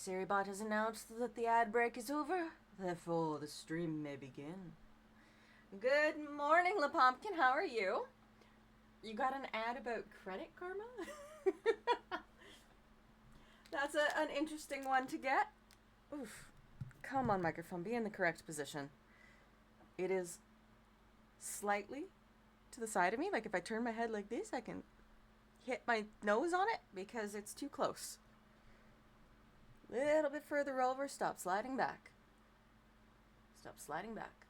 SiriBot has announced that the ad break is over, therefore the stream may begin. Good morning, La Pumpkin. How are you? You got an ad about credit karma? That's an interesting one to get. Oof. Come on, microphone. Be in the correct position. It is slightly to the side of me. Like if I turn my head like this, I can hit my nose on it because it's too close. Little bit further over. Stop sliding back. Stop sliding back.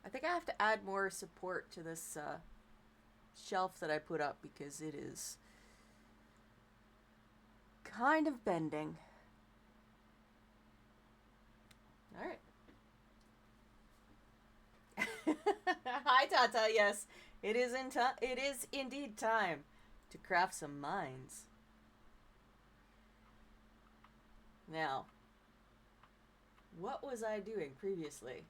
I think I have to add more support to this shelf that I put up because it is kind of bending. All right. Hi, Tata. Yes, it is indeed time to craft some minds. Now, what was I doing previously?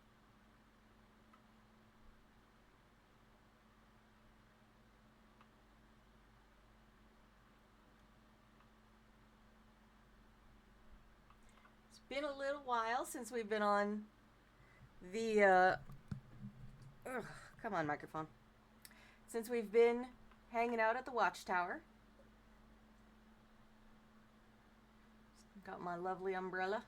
It's been a little while since we've been on the come on, microphone. Since we've been hanging out at the Watchtower. Got my lovely umbrella.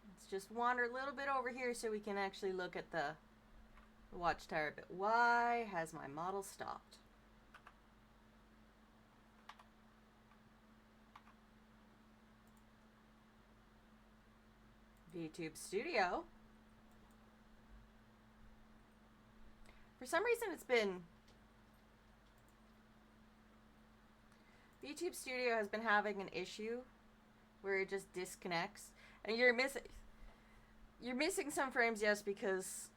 Let's just wander a little bit over here so we can actually look at the Watchtower a bit. Why has my model stopped? VTube Studio. For some reason it's been... VTube Studio has been having an issue where it just disconnects. And you're missing some frames, yes, because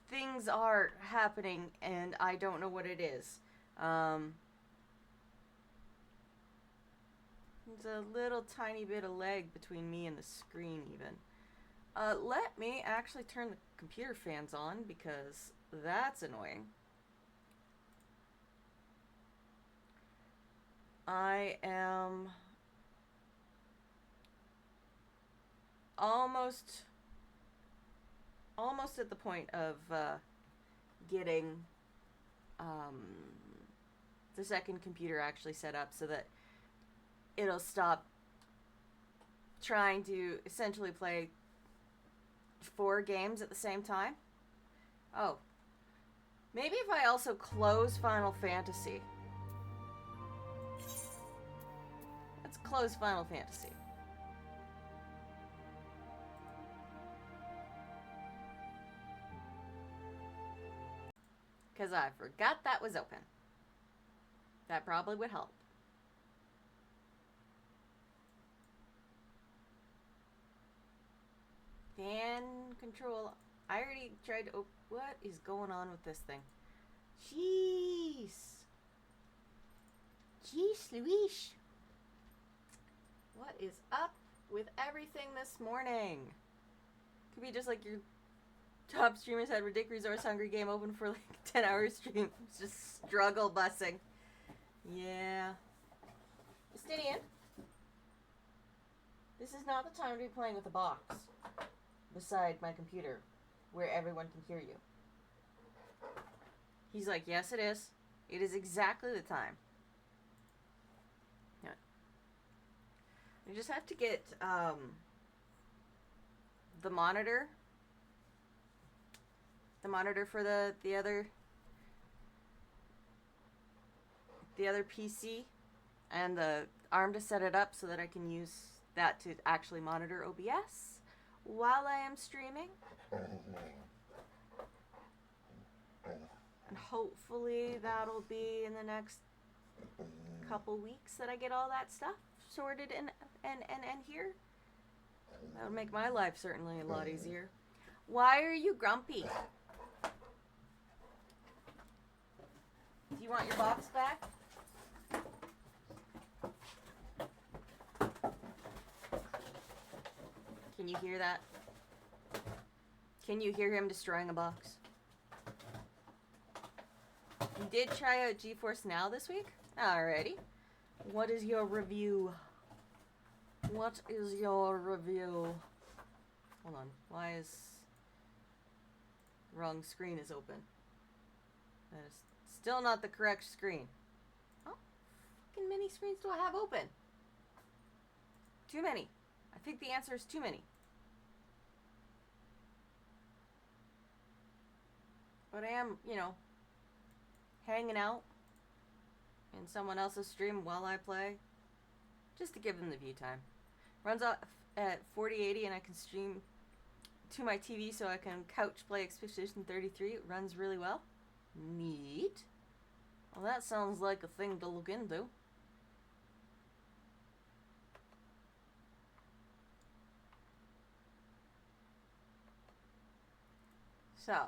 things are happening and I don't know what it is. There's a little tiny bit of lag between me and the screen even. Let me actually turn the computer fans on because that's annoying. I am almost at the point of getting the second computer actually set up so that it'll stop trying to essentially play 4 games at the same time. Oh, maybe if I also close Final Fantasy. Let's close Final Fantasy. Because I forgot that was open. That probably would help. Fan control. I already tried to... What is going on with this thing? Jeez. Jeez Louise. What is up with everything this morning? Could be just like your top streamers had Ridic Resource Hungry Game open for like 10 hour stream. It's just struggle busing. Yeah. Justinian, this is not the time to be playing with a box beside my computer where everyone can hear you. He's like, yes, it is. It is exactly the time. Yeah. I just have to get the monitor for the other PC and the arm to set it up so that I can use that to actually monitor OBS while I am streaming. And hopefully that'll be in the next couple weeks that I get all that stuff sorted and here. That'll make my life certainly a lot easier. Why are you grumpy? Do you want your box back? Can you hear that? Can you hear him destroying a box? You did try out GeForce Now this week? Alrighty. What is your review? What is your review? Hold on. Why is... Wrong screen is open. That is still not the correct screen. How fucking many screens do I have open? Too many. I think the answer is too many. But I am, you know, hanging out in someone else's stream while I play. Just to give them the view time. Runs off at 4080 and I can stream to my TV so I can couch play Expedition 33. It runs really well. Neat. Well, that sounds like a thing to look into. So,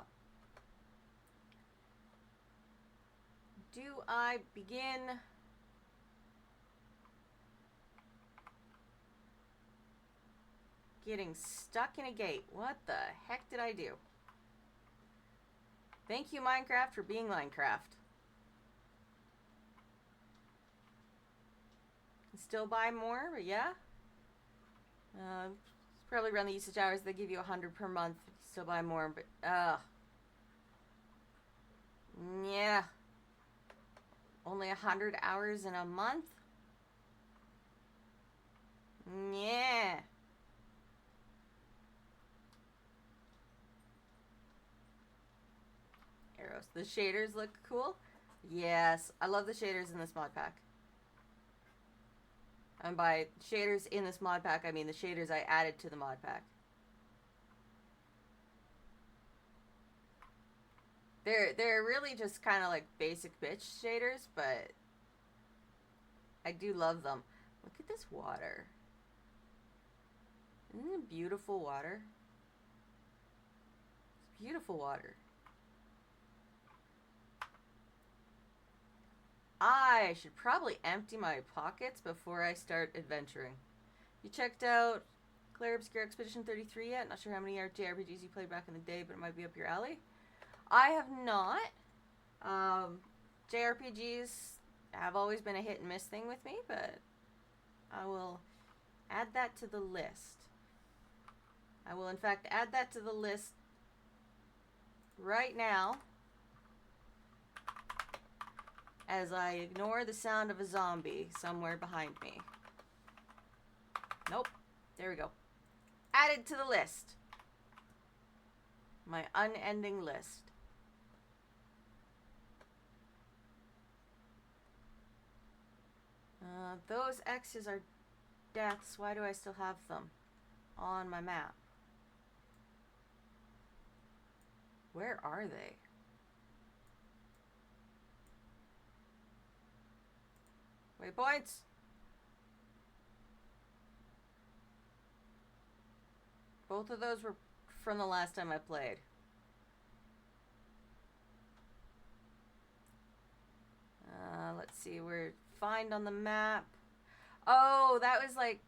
do I begin getting stuck in a gate? What the heck did I do? Thank you, Minecraft, for being Minecraft. Still buy more, but yeah. Probably run the usage hours. They give you 100 per month. Still buy more, but yeah. Only 100 hours in a month? Yeah. Arrows. The shaders look cool. Yes, I love the shaders in this mod pack. And by shaders in this mod pack, I mean the shaders I added to the mod pack. They're really just kind of like basic bitch shaders, but I do love them. Look at this water. Isn't it beautiful water? It's beautiful water. I should probably empty my pockets before I start adventuring. You checked out Claire Obscure Expedition 33 yet? Not sure how many JRPGs you played back in the day, but it might be up your alley. I have not. JRPGs have always been a hit and miss thing with me, but I will add that to the list. I will, in fact, add that to the list right now as I ignore the sound of a zombie somewhere behind me. Nope. There we go. Added to the list. My unending list. Those X's are deaths. Why do I still have them on my map? Where are they? Waypoints! Both of those were from the last time I played. Let's see, we're find on the map. Oh, that was like,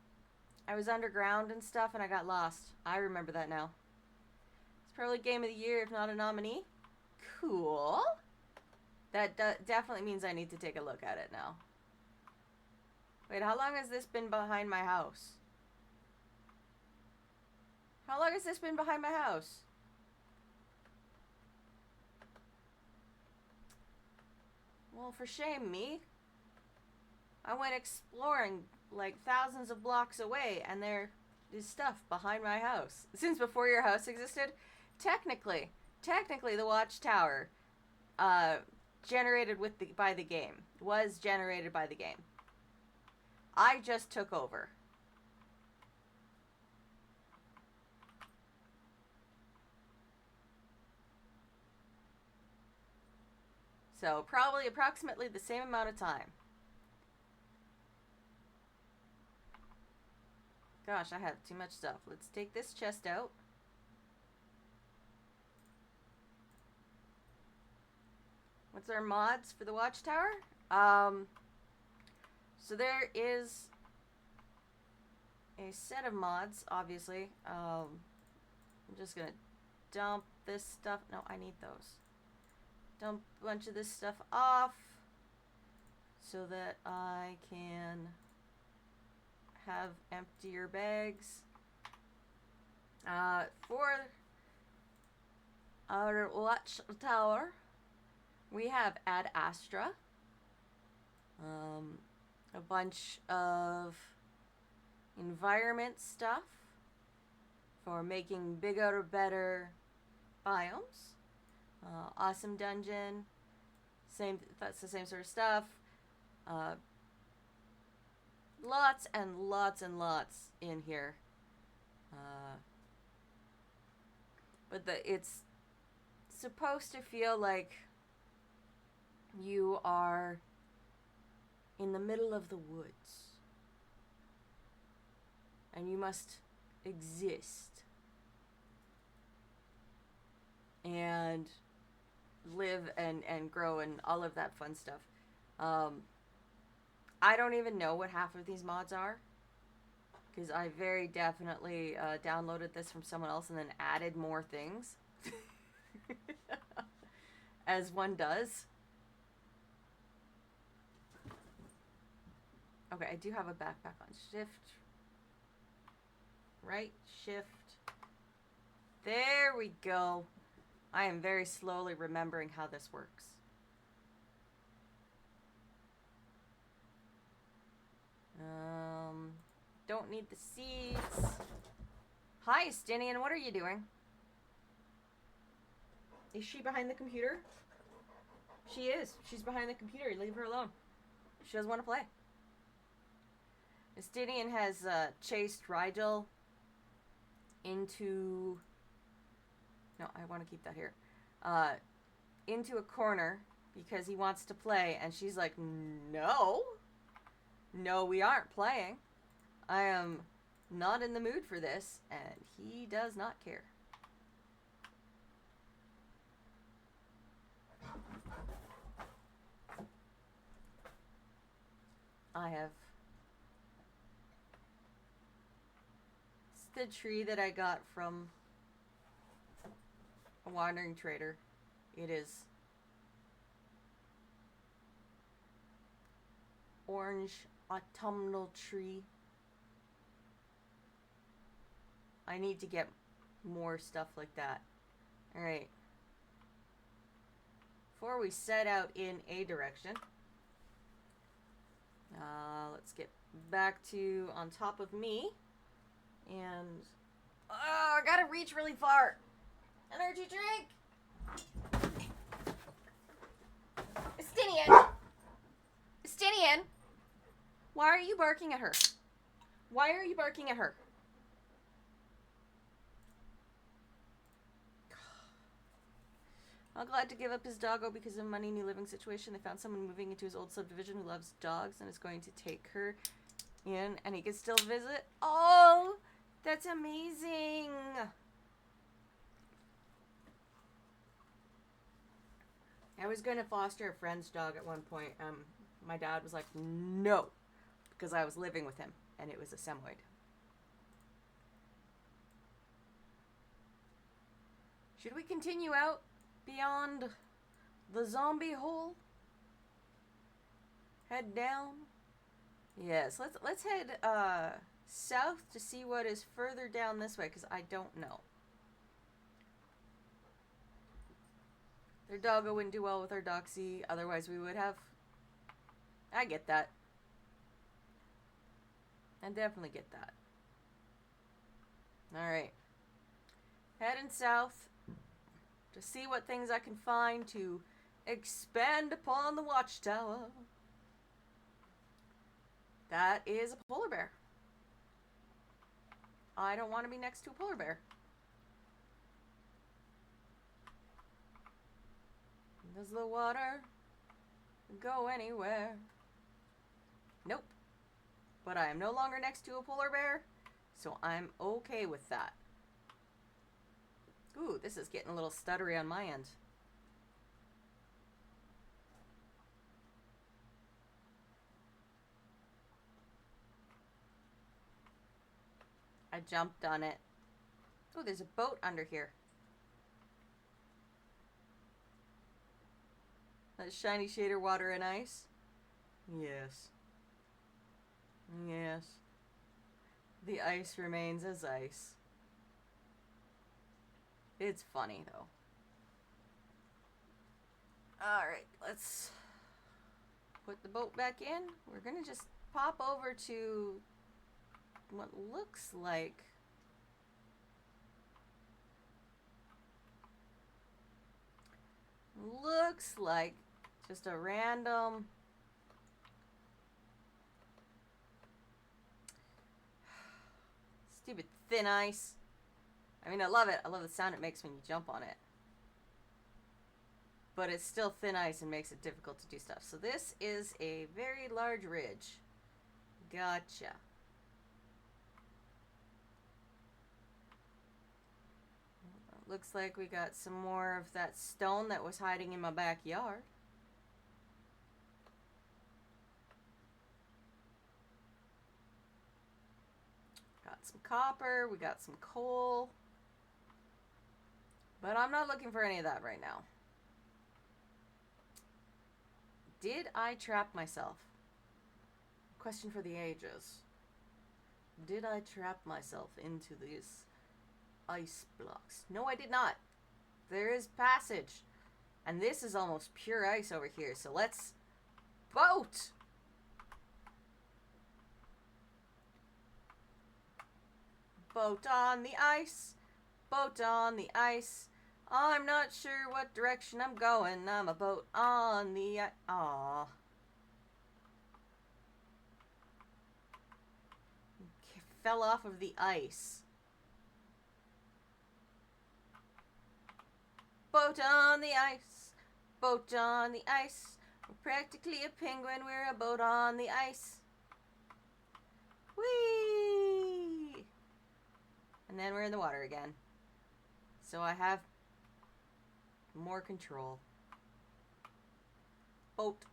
I was underground and stuff and I got lost. I remember that now. It's probably Game of the Year, if not a nominee. Cool. That definitely means I need to take a look at it now. Wait, how long has this been behind my house? How long has this been behind my house? Well, for shame me. I went exploring like thousands of blocks away and there is stuff behind my house. Since before your house existed, technically the watchtower generated by the game. Was generated by the game. I just took over. So probably approximately the same amount of time. Gosh, I have too much stuff. Let's take this chest out. What's our mods for the watchtower? So there is a set of mods, obviously. I'm just gonna dump this stuff. No, I need those. Dump a bunch of this stuff off. so that I can have emptier bags. For our watchtower, we have Ad Astra, a bunch of environment stuff for making bigger, better biomes. Awesome dungeon, that's the same sort of stuff. Lots and lots and lots in here. But it's supposed to feel like you are in the middle of the woods. And you must exist. And live and grow and all of that fun stuff. I don't even know what half of these mods are, because I very definitely downloaded this from someone else and then added more things. As one does. Okay, I do have a backpack on. Shift. Right, shift. There we go. I am very slowly remembering how this works. Don't need the seeds. Hi, Stinian, what are you doing? Is she behind the computer? She is. She's behind the computer. Leave her alone. She doesn't want to play. Stinian has chased Rigel into... No, I want to keep that here. Into a corner because he wants to play, and she's like, no. No, we aren't playing. I am not in the mood for this, and he does not care. I have... It's the tree that I got from a wandering trader. It is orange autumnal tree. I need to get more stuff like that. Alright. Before we set out in a direction, let's get back to on top of me. And... Oh, I gotta reach really far. Energy drink! Estinian! Estinian! Why are you barking at her? Why are you barking at her? I'm glad to give up his doggo because of money, new living situation. They found someone moving into his old subdivision who loves dogs and is going to take her in, and he can still visit. Oh, that's amazing. I was going to foster a friend's dog at one point. My dad was like, no, because I was living with him, and it was a Samoyed. Should we continue out beyond the zombie hole? Head down? Yes, let's head south to see what is further down this way, because I don't know. Their doggo wouldn't do well with our doxy, otherwise we would have. I get that. I definitely get that. Alright. Heading south to see what things I can find to expand upon the watchtower. That is a polar bear. I don't want to be next to a polar bear. Does the water go anywhere? Nope. But I am no longer next to a polar bear, so I'm okay with that. Ooh, this is getting a little stuttery on my end. I jumped on it. Oh, there's a boat under here. That shiny shader water and ice. Yes. Yes. The ice remains as ice. It's funny, though. Alright, let's put the boat back in. We're gonna just pop over to what looks like just a random stupid thin ice. I mean, I love it. I love the sound it makes when you jump on it. But it's still thin ice and makes it difficult to do stuff. So this is a very large ridge. Gotcha. Looks like we got some more of that stone that was hiding in my backyard. Got some copper, we got some coal. But I'm not looking for any of that right now. Did I trap myself? Question for the ages. Did I trap myself into these ice blocks? No, I did not. There is passage. And this is almost pure ice over here. So let's boat. Boat on the ice. Boat on the ice. I'm not sure what direction I'm going. I'm a boat on the ice. Aww. Fell off of the ice. Boat on the ice. Boat on the ice. We're practically a penguin. We're a boat on the ice. Whee! And then we're in the water again. So I have more control. Boat.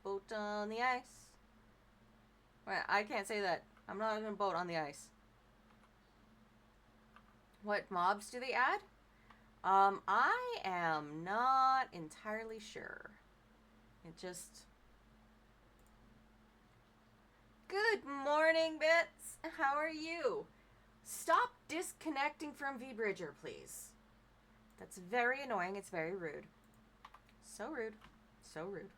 Boat on the ice. Wait, I can't say that. I'm not gonna boat on the ice. What mobs do they add? I am not entirely sure. It just... Good morning, Bits! How are you? Stop disconnecting from VBridger, please. That's very annoying. It's very rude. So rude. So rude.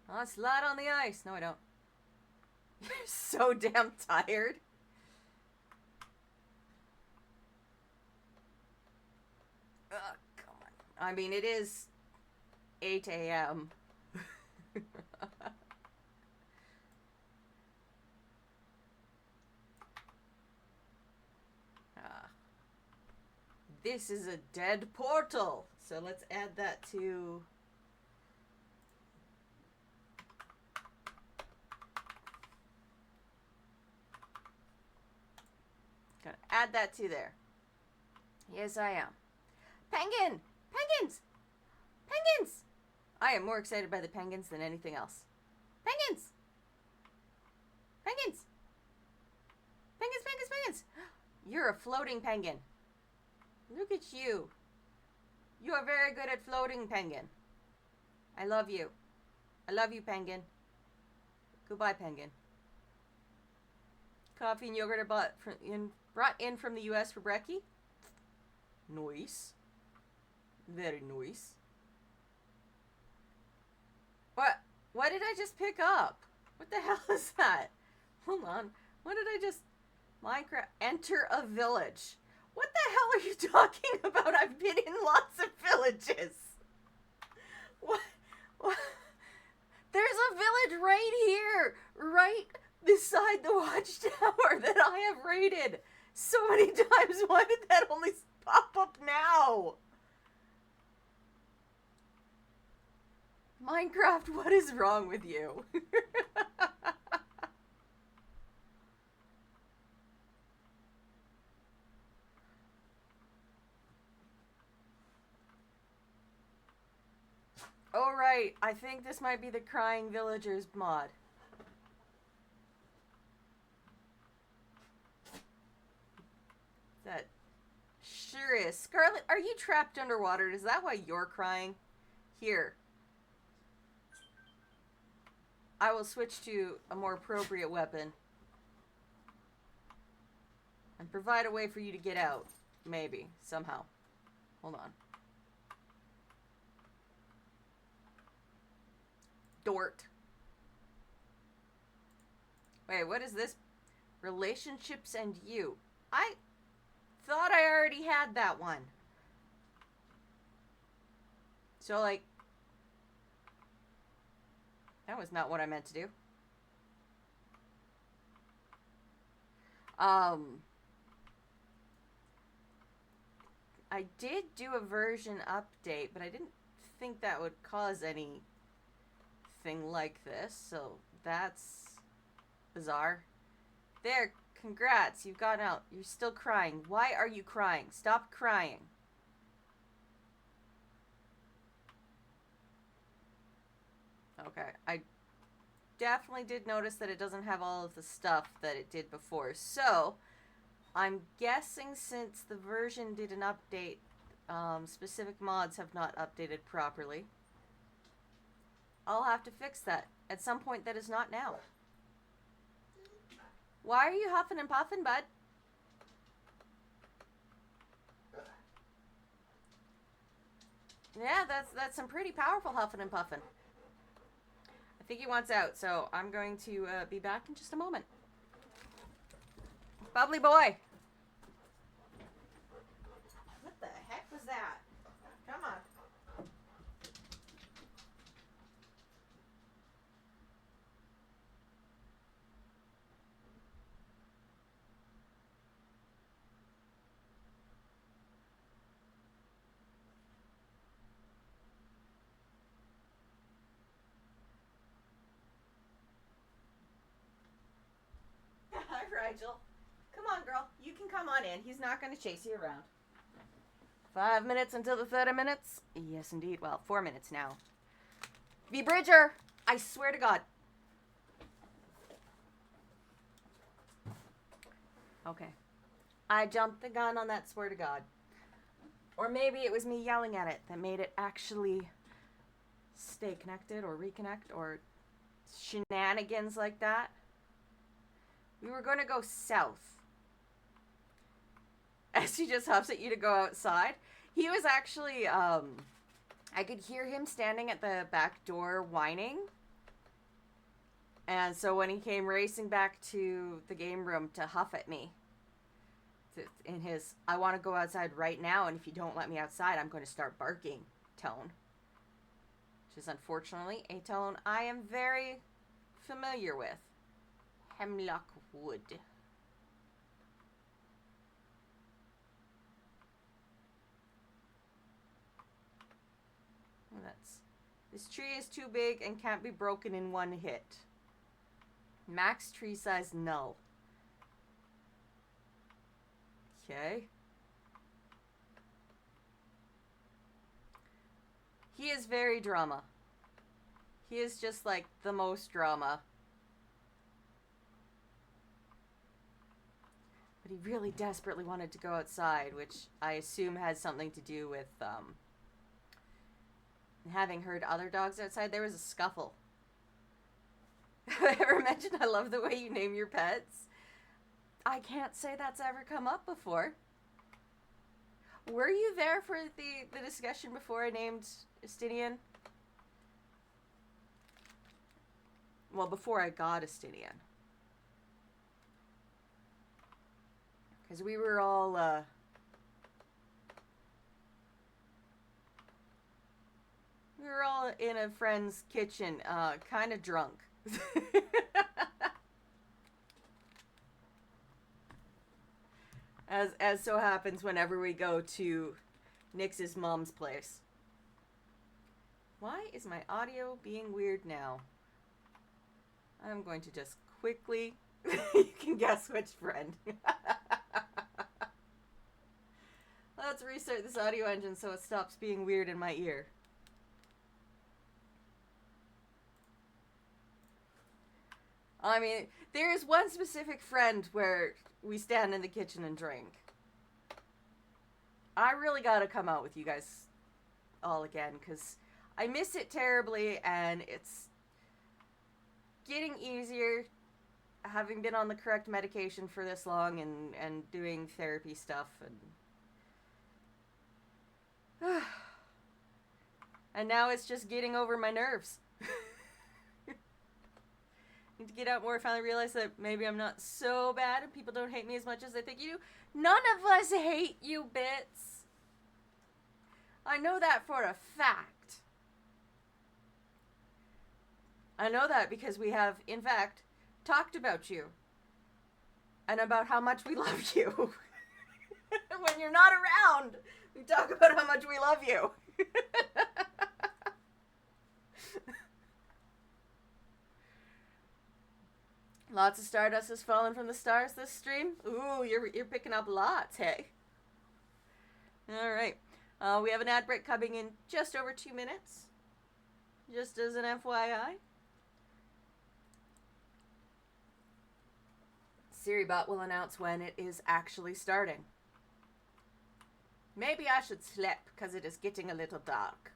I'll slide on the ice. No, I don't. You're so damn tired. Ugh, come on. I mean, it is 8 a.m. This is a dead portal. So let's add that to... Gotta add that to there. Yes, I am. Penguin! Penguins! Penguins! I am more excited by the penguins than anything else. Penguins! Penguins! Penguins, penguins, penguins! You're a floating penguin. Look at you. You are very good at floating, penguin. I love you. I love you, penguin. Goodbye, penguin. Coffee and yogurt are brought in from the US for brekkie. Nice. Very nice. What did I just pick up? What the hell is that? Hold on. What did I just... Minecraft. Enter a village. What the hell are you talking about? I've been in lots of villages. What? There's a village right here. Right beside the watchtower that I have raided so many times. Why did that only pop up now? Minecraft, what is wrong with you? Oh right, I think this might be the Crying Villagers mod. That sure is. Scarlet, are you trapped underwater? Is that why you're crying? Here. I will switch to a more appropriate weapon. And provide a way for you to get out. Maybe. Somehow. Hold on. Dort. Wait, what is this? Relationships and you. I thought I already had that one. So, like, that was not what I meant to do. I did do a version update, but I didn't think that would cause anything like this, so that's bizarre. There, congrats, you've gotten out. You're still crying. Why are you crying? Stop crying. Okay, I definitely did notice that it doesn't have all of the stuff that it did before. So, I'm guessing since the version did an update, specific mods have not updated properly. I'll have to fix that at some point that is not now. Why are you huffing and puffing, bud? Yeah, that's some pretty powerful huffing and puffing. I think he wants out, so I'm going to be back in just a moment. Bubbly boy! What the heck was that? Come on. Hi, Rigel. Come on, girl. You can come on in. He's not going to chase you around. 5 minutes until the 30 minutes? Yes, indeed. Well, 4 minutes now. V. Bridger! I swear to God. Okay. I jumped the gun on that swear to God. Or maybe it was me yelling at it that made it actually stay connected or reconnect or shenanigans like that. We were going to go south. As he just huffs at you to go outside. He was actually, I could hear him standing at the back door whining. And so when he came racing back to the game room to huff at me, in his, I want to go outside right now, and if you don't let me outside, I'm going to start barking tone. Which is unfortunately a tone I am very familiar with. Hemlock wood. Well, this tree is too big and can't be broken in one hit. Max tree size null. Okay. He is very drama. He is just like the most drama. But he really desperately wanted to go outside, which I assume has something to do with having heard other dogs outside. There was a scuffle. Have I ever mentioned I love the way you name your pets? I can't say that's ever come up before. Were you there for the discussion before I named Estinian? Well, before I got Estinian. Because we were all, in a friend's kitchen, kind of drunk. As so happens whenever we go to Nix's mom's place. Why is my audio being weird now? I'm going to just quickly... You can guess which friend. Let's restart this audio engine so it stops being weird in my ear. I mean, there is one specific friend where we stand in the kitchen and drink. I really gotta come out with you guys all again, because I miss it terribly, and it's getting easier having been on the correct medication for this long and doing therapy stuff and now it's just getting over my nerves. Need to get out more. Finally realize that maybe I'm not so bad and people don't hate me as much as they think you do. None of us hate you, Bits. I know that for a fact. I know that because we have, in fact, talked about you and about how much we love you. When you're not around, we talk about how much we love you. Lots of stardust has fallen from the stars this stream. Ooh, you're picking up lots, hey? All right. We have an ad break coming in just over 2 minutes. Just as an FYI. SiriBot will announce when it is actually starting. Maybe I should sleep because it is getting a little dark.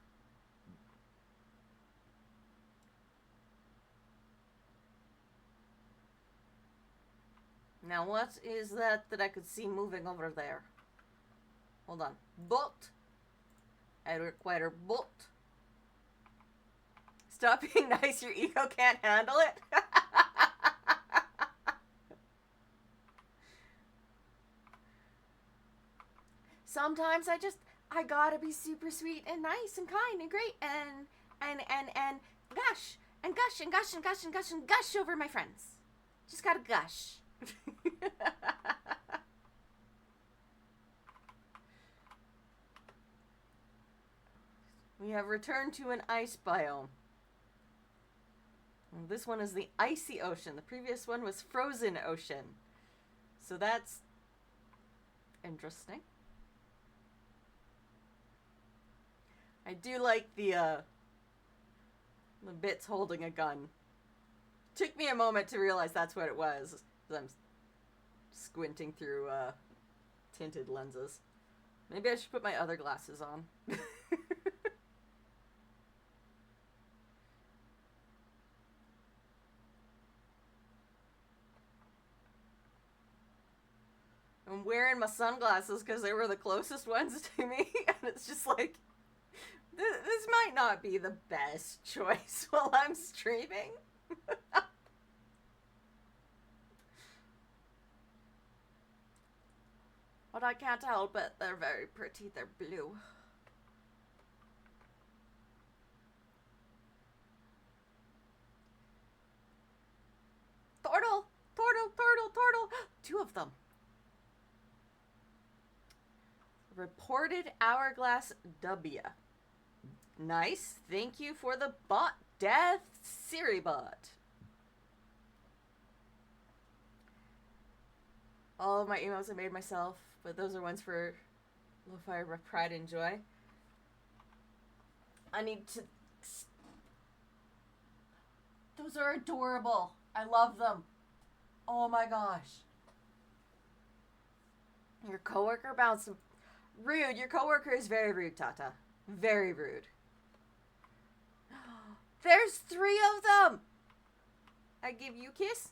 Now what is that I could see moving over there? Hold on. Bolt. I require bolt. Stop being nice, your ego can't handle it. Sometimes I gotta be super sweet and nice and kind and great and gush and gush and gush and gush and gush and gush over my friends. Just gotta gush. We have returned to an ice biome. And this one is the icy ocean. The previous one was frozen ocean. So that's interesting. I do like the Bits holding a gun. Took me a moment to realize that's what it was. I'm squinting through tinted lenses. Maybe I should put my other glasses on. I'm wearing my sunglasses because they were the closest ones to me, and it's just like, this might not be the best choice while I'm streaming. But I can't help it. They're very pretty. They're blue. Turtle! Turtle! Turtle! Turtle! 2 of them. Reported hourglass W. Nice. Thank you for the bot death, SiriBot. All of my emails I made myself, but those are ones for Lo-Fi Pride and Joy. I need to... Those are adorable. I love them. Oh my gosh. Your coworker bounced... Rude. Your coworker is very rude, Tata. Very rude. There's 3 of them. I give you a kiss.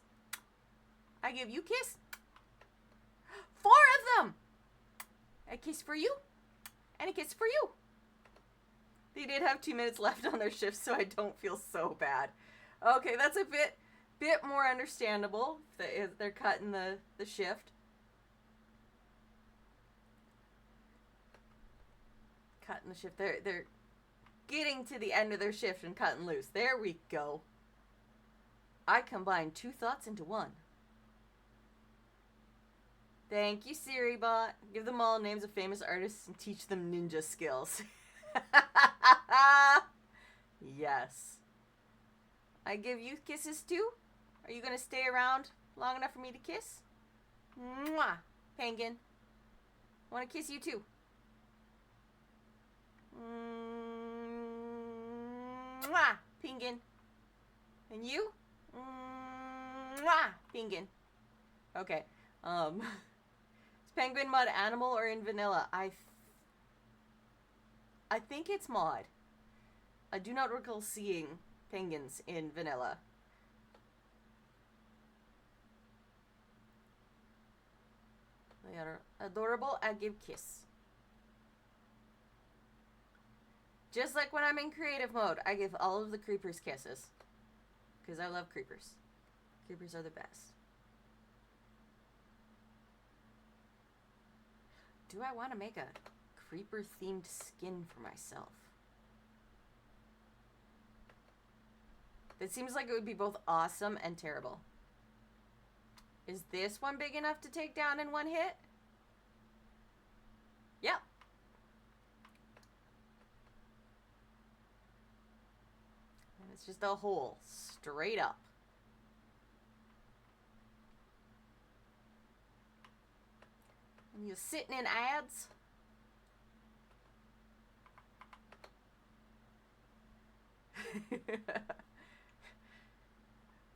I give you a kiss. 4 of them. A kiss for you. And a kiss for you. They did have 2 minutes left on their shift, so I don't feel so bad. Okay, that's a bit more understandable. They're cutting the shift. Cutting the shift. They're getting to the end of their shift and cutting loose. There we go. I combined 2 thoughts into 1. Thank you, SiriBot. Give them all names of famous artists and teach them ninja skills. Yes. I give you kisses too? Are you gonna stay around long enough for me to kiss? Mwah! Penguin. I wanna kiss you too. Mwah! Penguin. And you? Mwah! Penguin. Okay. Is penguin mud animal or in vanilla? I I think it's mod. I do not recall seeing penguins in vanilla. They are adorable. I give kiss. Just like when I'm in creative mode, I give all of the creepers kisses. Because I love creepers. Creepers are the best. Do I want to make a creeper-themed skin for myself? That seems like it would be both awesome and terrible. Is this one big enough to take down in one hit? Yep. And it's just a hole, straight up. And you're sitting in ads?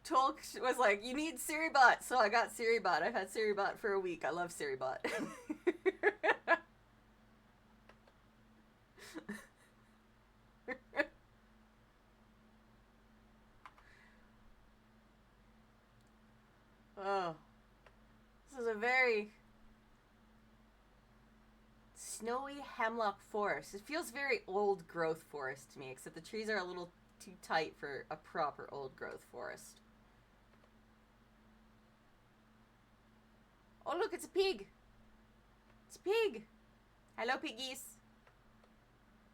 Tolk was like, you need SiriBot, so I got SiriBot. I've had SiriBot for a week. I love SiriBot. Oh. This is a very snowy hemlock forest. It feels very old growth forest to me, except the trees are a little too tight for a proper old growth forest. Oh, look, it's a pig. It's a pig. Hello, piggies.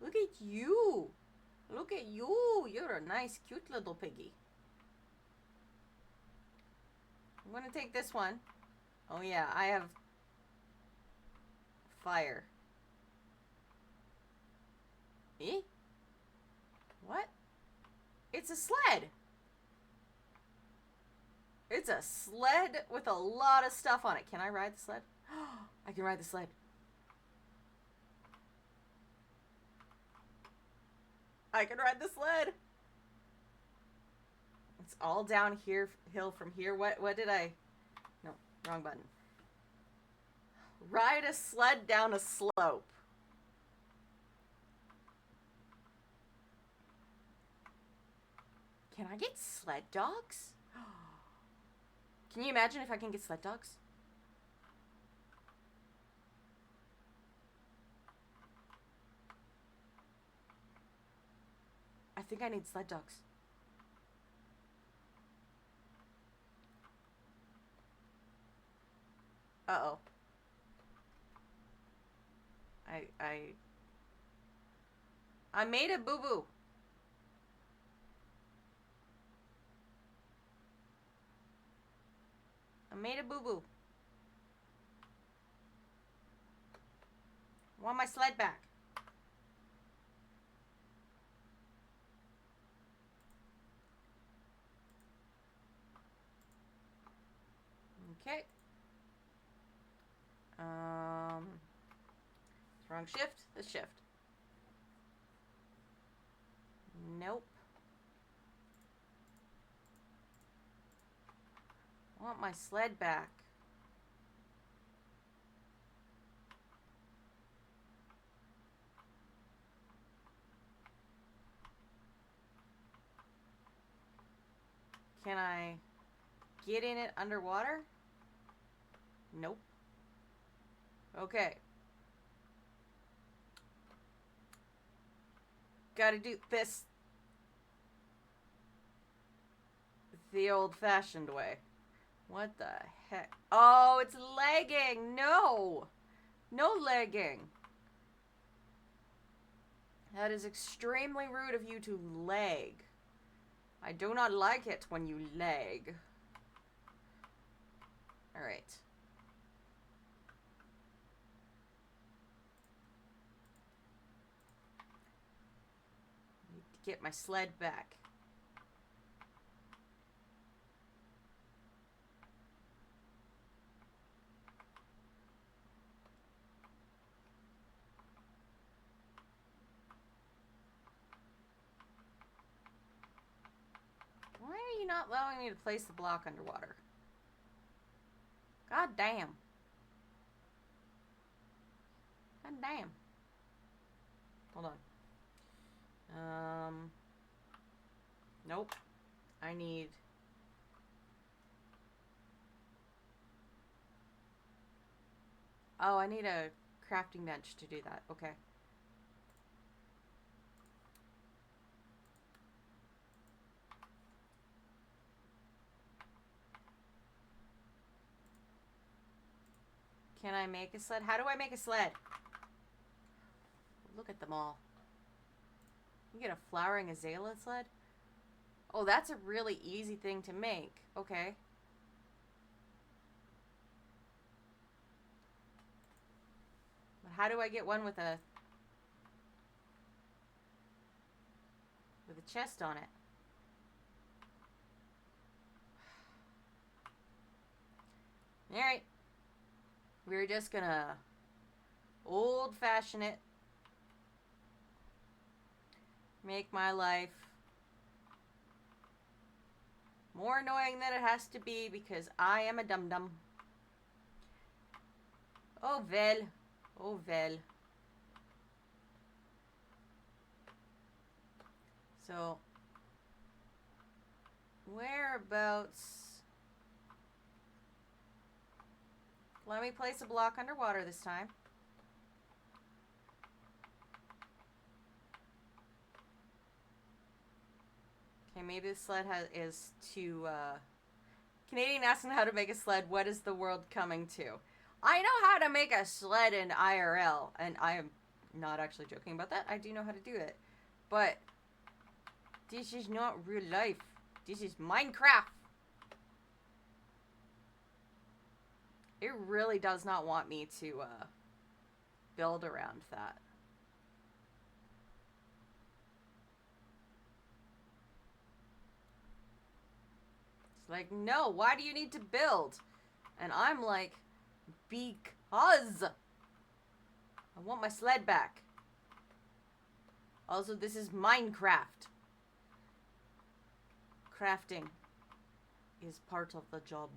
Look at you. Look at you. You're a nice, cute little piggy. I'm going to take this one. Oh, yeah, I have fire. Eh? What? It's a sled. It's a sled with a lot of stuff on it. Can I ride the sled? I can ride the sled. I can ride the sled. It's all down here, hill from here. What did I? No, wrong button. Ride a sled down a slope. Can I get sled dogs? Can you imagine if I can get sled dogs? I think I need sled dogs. Uh-oh. I made a boo-boo. I made a boo-boo. I want my sled back. Okay. Wrong shift. This shift. Nope. I want my sled back. Can I get in it underwater? Nope. Okay. Gotta do this the old-fashioned way. What the heck? Oh, it's lagging! No! No lagging! That is extremely rude of you to lag. I do not like it when you lag. Alright. Need to get my sled back. Why are you not allowing me to place the block underwater? God damn. God damn. Hold on. Nope. I need... Oh, I need a crafting bench to do that. Okay. Can I make a sled? How do I make a sled? Look at them all. You get a flowering azalea sled? Oh, that's a really easy thing to make. Okay. But how do I get one with a chest on it? Alright. We're just gonna old-fashioned it. Make my life more annoying than it has to be because I am a dum-dum. Oh, well. Oh, well. So, whereabouts... Let me place a block underwater this time. Okay, maybe the sled is too, Canadian asking how to make a sled. What is the world coming to? I know how to make a sled in IRL, and I am not actually joking about that. I do know how to do it. But this is not real life. This is Minecraft. It really does not want me to build around that. It's like, no, why do you need to build? And I'm like, because I want my sled back. Also, this is Minecraft. Crafting is part of the job.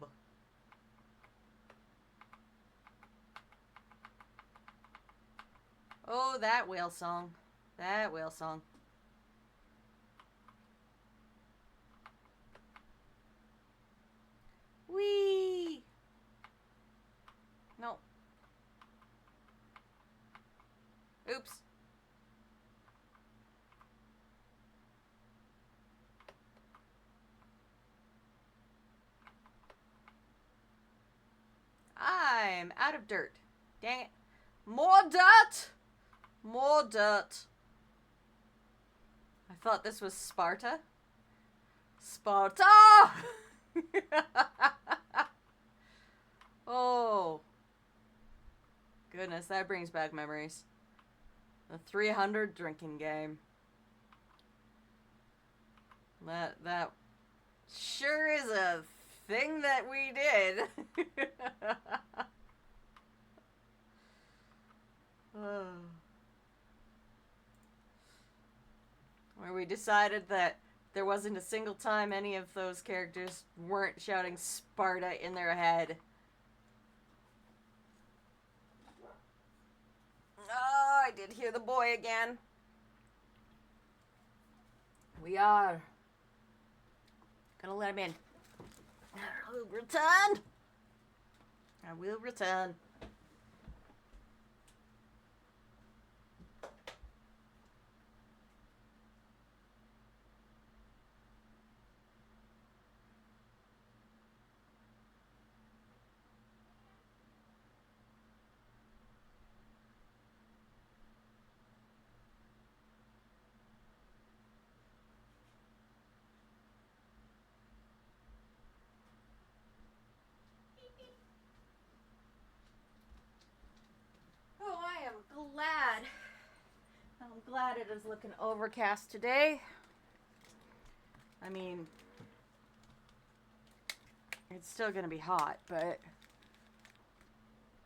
Oh, that whale song. That whale song. Whee! No. Oops. I'm out of dirt. Dang it. More dirt! More dirt. I thought this was Sparta. Sparta! Oh. Goodness, that brings back memories. The 300 drinking game. That sure is a thing that we did. Where we decided that there wasn't a single time any of those characters weren't shouting Sparta in their head. Oh, I did hear the boy again. We are gonna let him in. I will return. I will return. Glad. I'm glad it is looking overcast today. I mean, it's still gonna be hot, but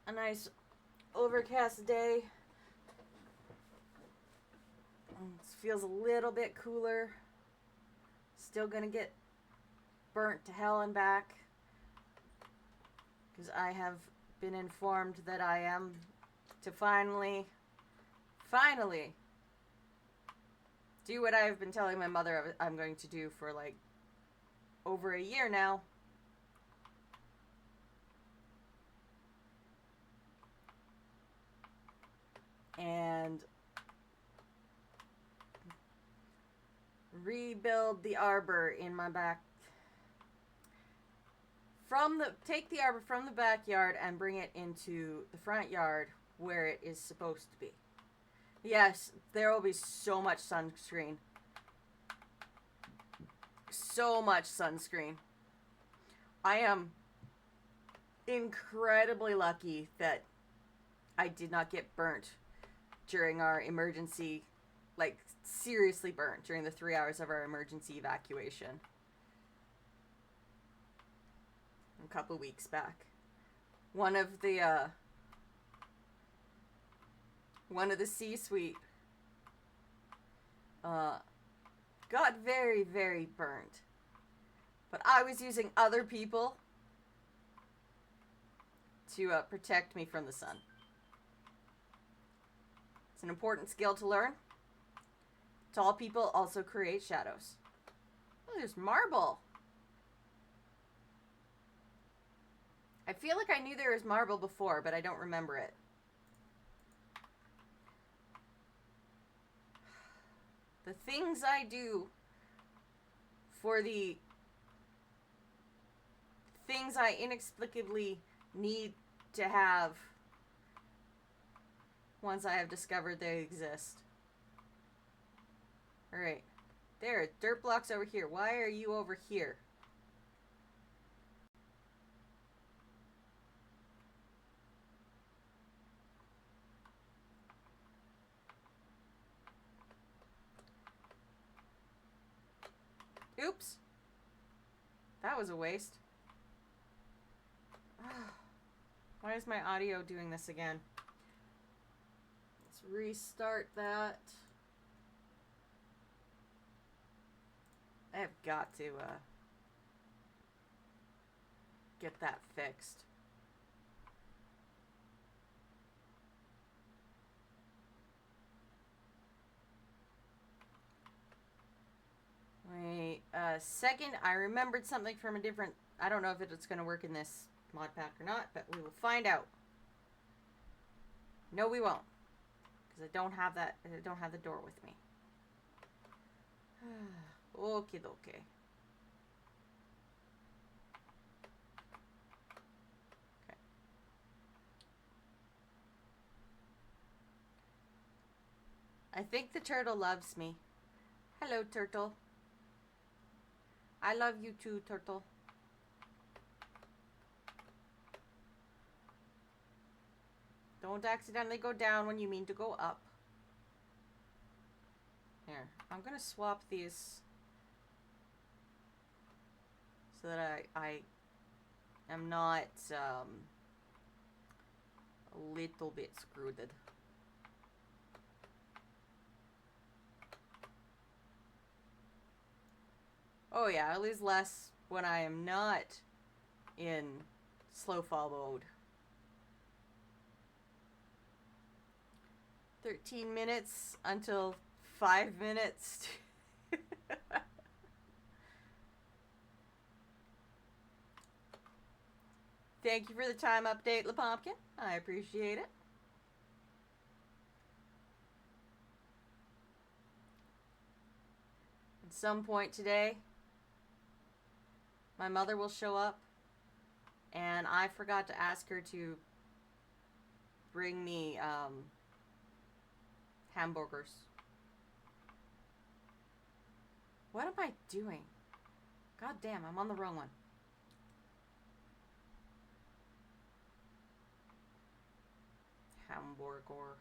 a nice overcast day. It feels a little bit cooler. Still gonna get burnt to hell and back because I have been informed that I am to finally do what I've been telling my mother I'm going to do for like over a year now. And rebuild the arbor in my back. Take the arbor from the backyard and bring it into the front yard where it is supposed to be. Yes, there will be so much sunscreen. So much sunscreen. I am incredibly lucky that I did not get burnt during our emergency, like seriously burnt during the 3 hours of our emergency evacuation a couple weeks back. One of the C-suite got very, very burnt. But I was using other people to protect me from the sun. It's an important skill to learn. Tall people also create shadows. Oh, there's marble. I feel like I knew there was marble before, but I don't remember it. The things I do for the things I inexplicably need to have once I have discovered they exist. Alright. There are dirt blocks over here. Why are you over here? Oops. That was a waste. Why is my audio doing this again? Let's restart that. I have got to get that fixed. Wait a second. I remembered something from a different... I don't know if it's going to work in this mod pack or not, but we will find out. No, we won't. Because I don't have that. I don't have the door with me. Okay, okay. Okay. I think the turtle loves me. Hello, turtle. I love you too, turtle. Don't accidentally go down when you mean to go up. Here, I'm gonna swap these so that I am not a little bit screwed. Oh yeah, I lose less when I am not in slow fall mode. 13 minutes until 5 minutes. Thank you for the time update, La Pumpkin. I appreciate it. At some point today, my mother will show up, and I forgot to ask her to bring me hamburgers. What am I doing? God damn, I'm on the wrong one. Hamburger.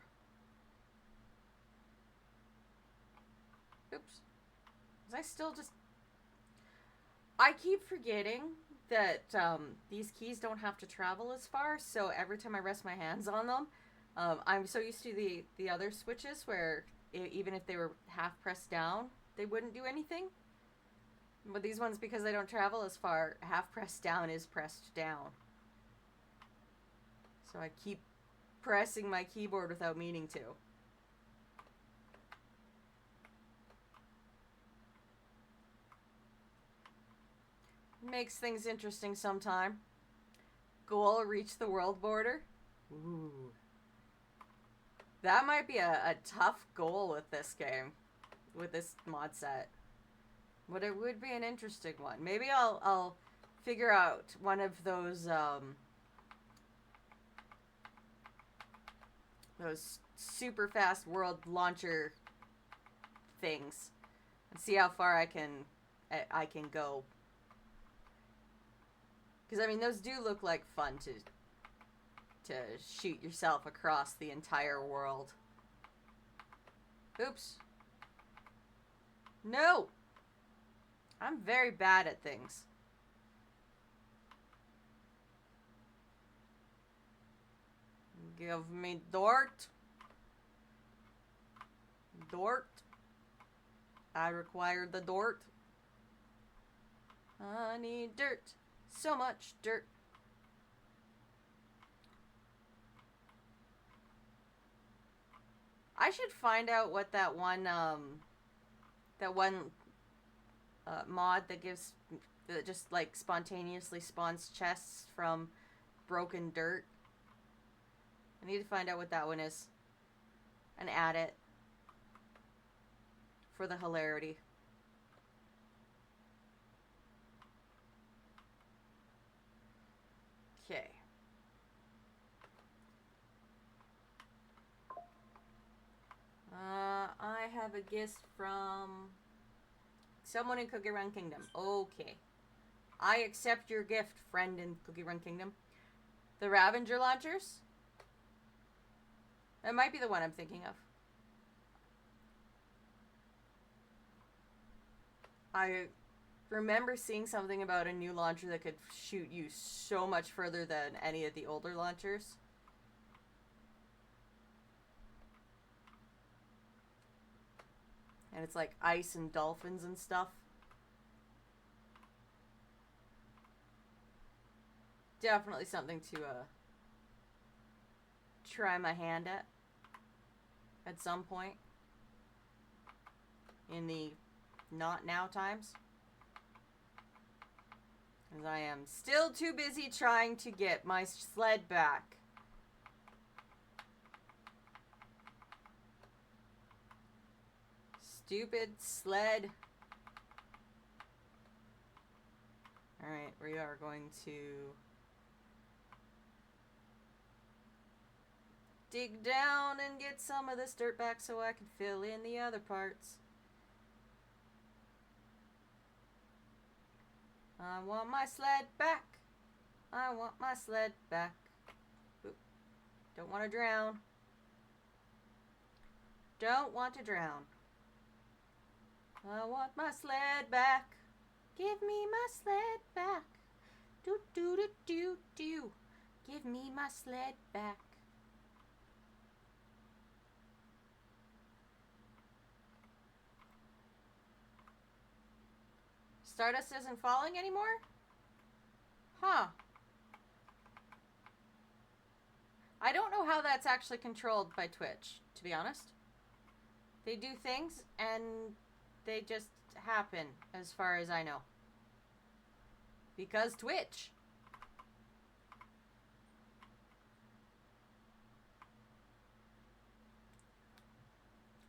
Oops. Was I still just... I keep forgetting that these keys don't have to travel as far, so every time I rest my hands on them, I'm so used to the other switches where even if they were half pressed down, they wouldn't do anything. But these ones, because they don't travel as far, half pressed down is pressed down. So I keep pressing my keyboard without meaning to. makes things interesting sometime. Goal, reach the world border. Ooh. That might be a tough goal with this game. With this mod set. But it would be an interesting one. Maybe I'll figure out one of those super fast world launcher things and see how far I can go. Because I mean, those do look like fun to shoot yourself across the entire world. Oops. No! I'm very bad at things. Give me Dort. Dort. I require the Dort. I need dirt. So much dirt. I should find out what that one mod that just like spontaneously spawns chests from broken dirt. I need to find out what that one is and add it for the hilarity. Okay. I have a gift from someone in Cookie Run Kingdom. Okay. I accept your gift, friend in Cookie Run Kingdom. The Ravager launchers? That might be the one I'm thinking of. I remember seeing something about a new launcher that could shoot you so much further than any of the older launchers. And it's like ice and dolphins and stuff. Definitely something to try my hand at some point in the not now times. As I am still too busy trying to get my sled back. Stupid sled. Alright, we are going to dig down and get some of this dirt back so I can fill in the other parts. I want my sled back. I want my sled back. Oop. Don't want to drown. Don't want to drown. I want my sled back. Give me my sled back. Do do do do do. Give me my sled back. Stardust isn't falling anymore? Huh. I don't know how that's actually controlled by Twitch, to be honest. They do things and they just happen, as far as I know. Because Twitch.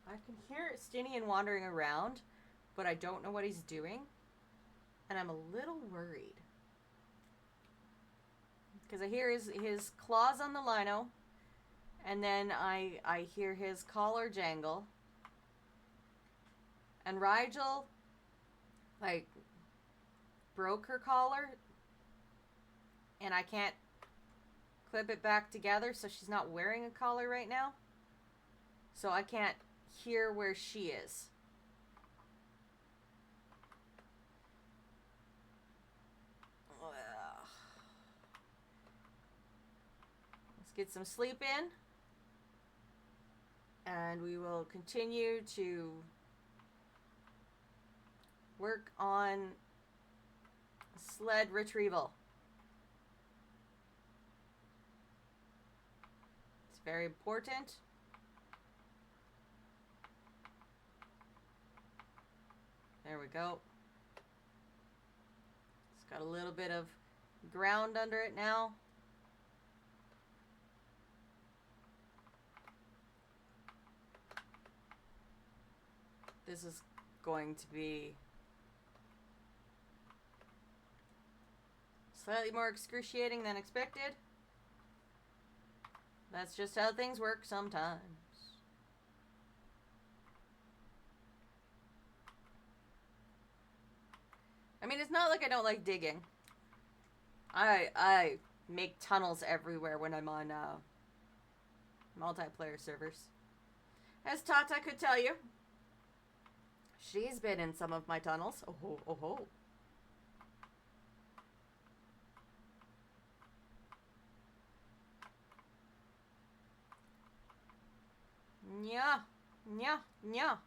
I can hear Stinian wandering around, but I don't know what he's doing. And I'm a little worried. Because I hear his claws on the lino. And then I hear his collar jangle. And Rigel, like, broke her collar. And I can't clip it back together, so she's not wearing a collar right now. So I can't hear where she is. Let's get some sleep in. And we will continue to work on sled retrieval. It's very important. There we go. Let's Got a little bit of ground under it now. This is going to be slightly more excruciating than expected. That's just how things work sometimes. I mean, it's not like I don't like digging. I make tunnels everywhere when I'm on multiplayer servers. As Tata could tell you. She's been in some of my tunnels. Oh ho, oh ho. Nya, nya, nya.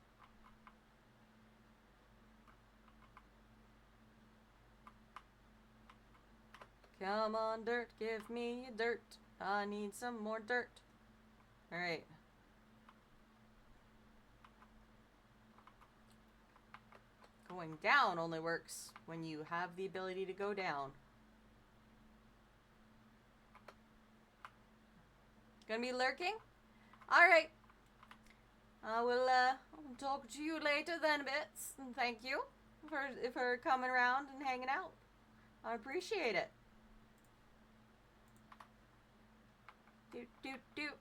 Come on, dirt, give me dirt. I need some more dirt. Alright. Going down only works when you have the ability to go down. Gonna be lurking? Alright. I will talk to you later then, bits. And thank you for coming around and hanging out. I appreciate it. Doot, doot, doot.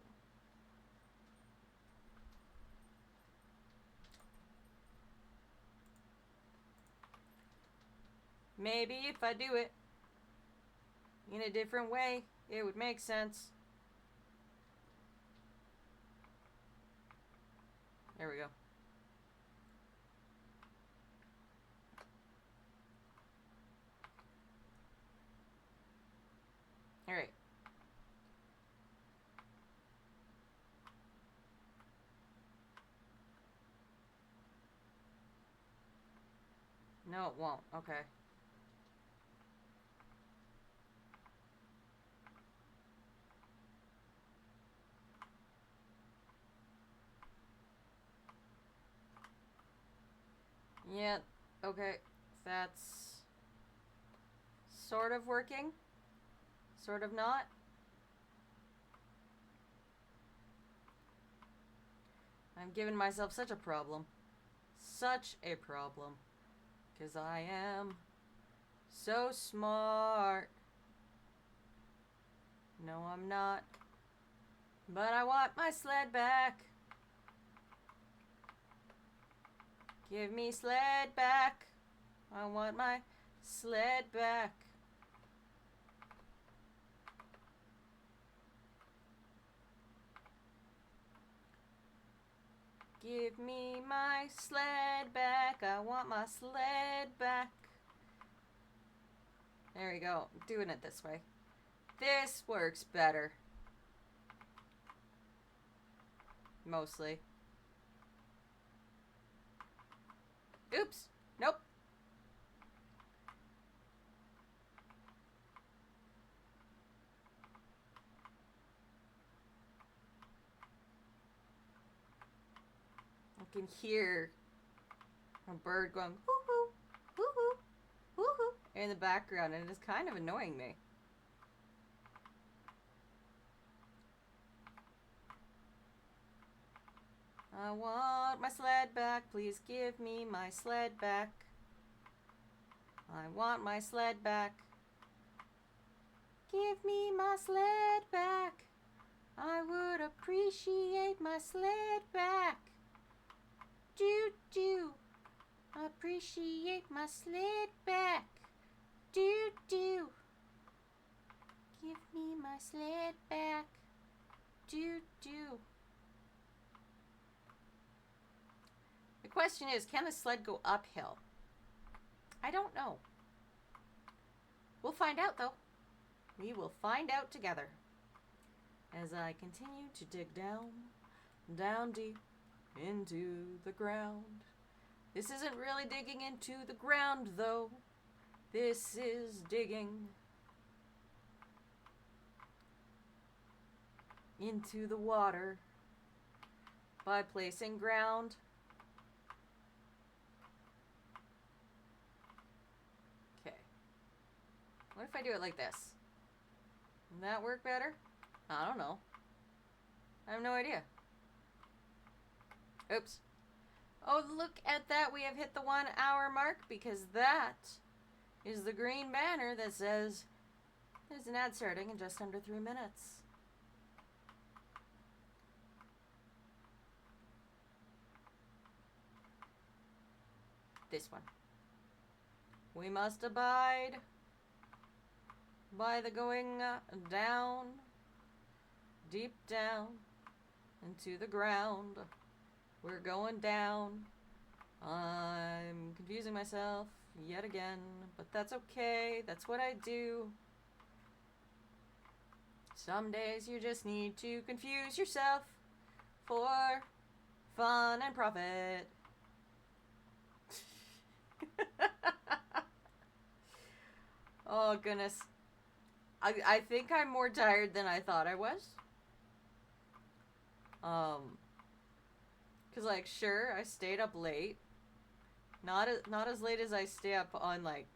Maybe if I do it in a different way, it would make sense. There we go. All right. No, it won't. Okay. Yeah, okay. That's sort of working. Sort of not. I'm giving myself such a problem. Such a problem. Because I am so smart. No, I'm not. But I want my sled back. Give me sled back. I want my sled back. Give me my sled back. I want my sled back. There we go. I'm doing it this way. This works better. Mostly. Oops. Nope. I can hear a bird going woo-hoo, woo-hoo, woo-hoo in the background, and it is kind of annoying me. I want my sled back. Please give me my sled back. I want my sled back. Give me my sled back. I would appreciate my sled back. Do. Appreciate my sled back. Do. Give me my sled back. Do. The question is, can the sled go uphill? I don't know. We'll find out, though. We will find out together. As I continue to dig down deep into the ground. This isn't really digging into the ground, though. This is digging into the water by placing ground. Okay. What if I do it like this? Would that work better? I don't know. I have no idea. Oops. Oh, look at that. We have hit the 1 hour mark because that is the green banner that says there's an ad starting in just under 3 minutes. This one. We must abide by the going down, deep down, into the ground. We're going down. I'm confusing myself yet again, but that's okay. That's what I do. Some days you just need to confuse yourself for fun and profit. Oh, goodness. I think I'm more tired than I thought I was. Cause like, sure, I stayed up late. Not as late as I stay up on like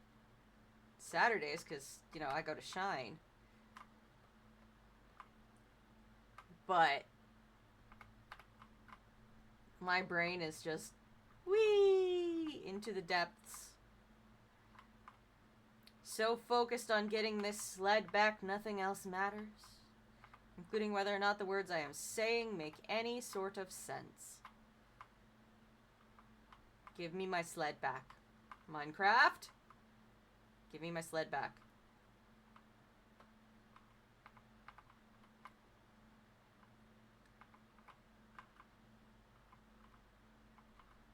Saturdays, cause you know I go to Shine. But my brain is just whee into the depths. So focused on getting this sled back, nothing else matters, including whether or not the words I am saying make any sort of sense. Give me my sled back. Minecraft? Give me my sled back.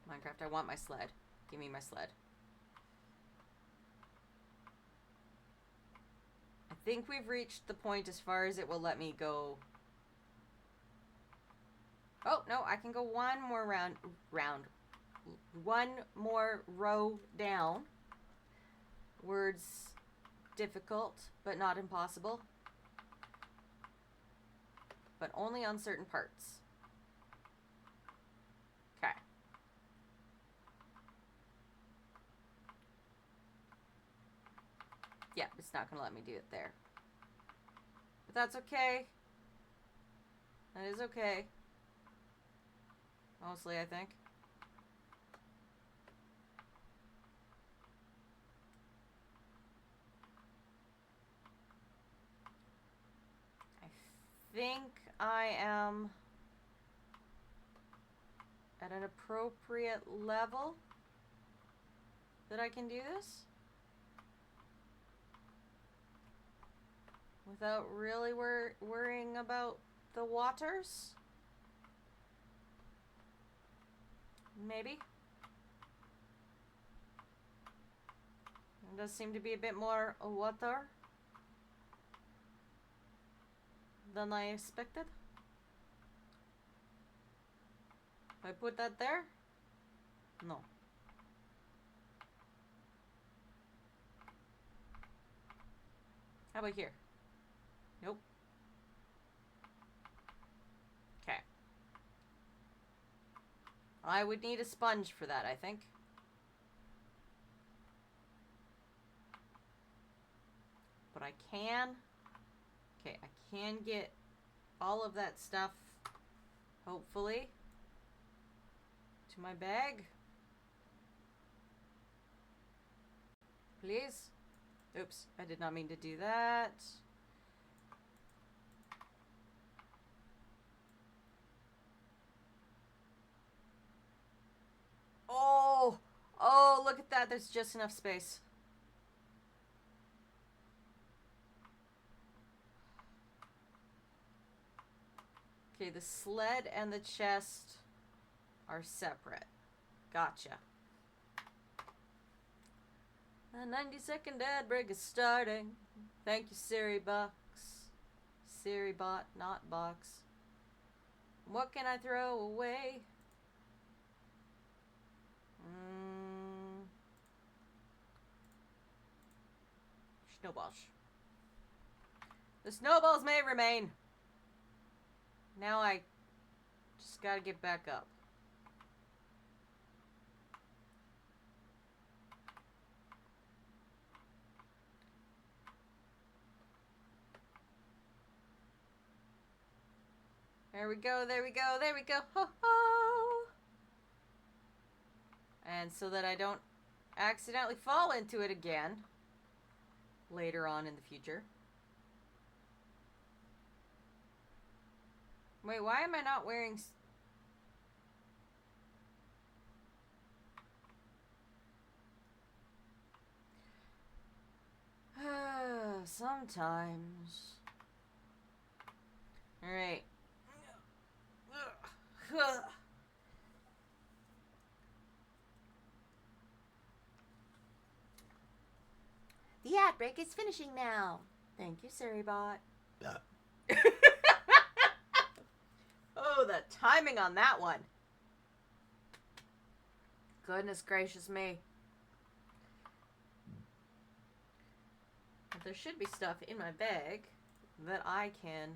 Minecraft, I want my sled. Give me my sled. I think we've reached the point as far as it will let me go. Oh, no, I can go one more round. One more row down. Words difficult, but not impossible. But only on certain parts. Okay. Yeah, it's not going to let me do it there. But that's okay. That is okay. Mostly, I think. I think I am at an appropriate level that I can do this without really worrying about the waters. Maybe. It does seem to be a bit more water than I expected. If I put that there? No. How about here? Nope. Okay. I would need a sponge for that, I think. But I can. Okay, I can get all of that stuff, hopefully, to my bag. Please. Oops, I did not mean to do that. Oh, look at that. There's just enough space. Okay, the sled and the chest are separate. Gotcha. The 90-second ad break is starting. Thank you, Siri Box. Siri bot, not box. What can I throw away? Snowballs. The snowballs may remain. Now I just gotta get back up. There we go, there we go, there we go. Ho ho! And so that I don't accidentally fall into it again later on in the future. Wait, why am I not wearing... Sometimes. Alright. The ad break is finishing now. Thank you, Surrybot. Oh, the timing on that one. Goodness gracious me. But there should be stuff in my bag that I can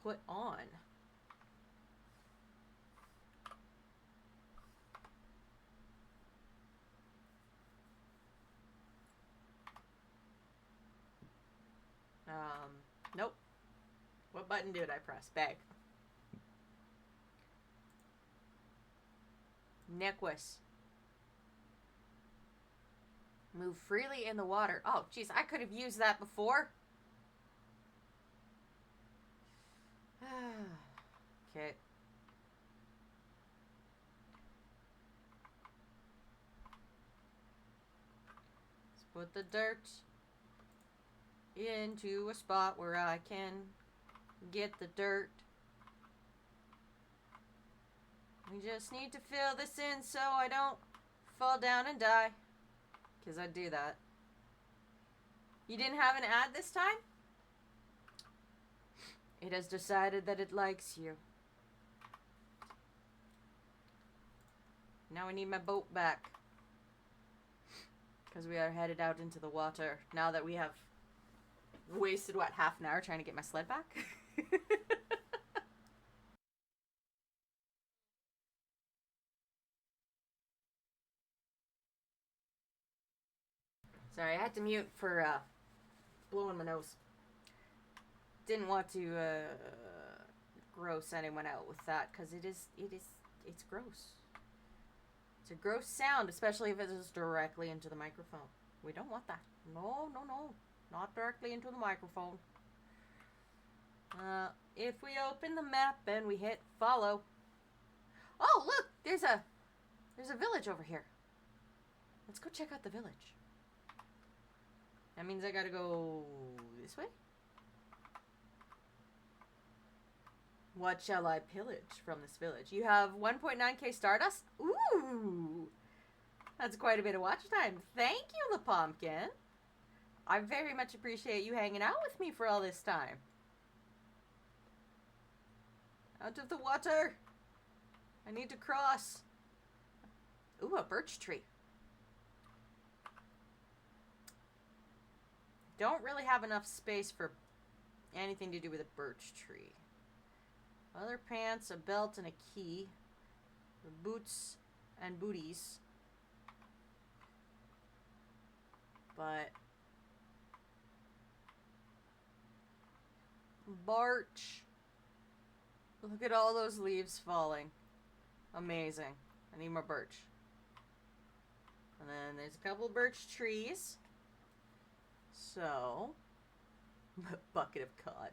put on. Nope. What button did I press? Bag. Necklace. Move freely in the water. Oh, jeez, I could have used that before. Okay. Let's put the dirt into a spot where I can get the dirt. We just need to fill this in so I don't fall down and die. Because I do that. You didn't have an ad this time? It has decided that it likes you. Now I need my boat back. Because we are headed out into the water. Now that we have wasted, what, half an hour trying to get my sled back? Sorry, I had to mute for blowing my nose. Didn't want to gross anyone out with that because it's gross. It's a gross sound, especially if it is directly into the microphone. We don't want that. No, no, no. Not directly into the microphone. If we open the map and we hit follow. Oh, look! There's a village over here. Let's go check out the village. That means I gotta go this way? What shall I pillage from this village? You have 1.9k Stardust? Ooh! That's quite a bit of watch time. Thank you, the Pumpkin. I very much appreciate you hanging out with me for all this time. Out of the water! I need to cross. Ooh, a birch tree. Don't really have enough space for anything to do with a birch tree. Other pants, a belt, and a key. Boots and booties. But birch. Look at all those leaves falling. Amazing. I need more birch. And then there's a couple of birch trees. So, bucket of cod.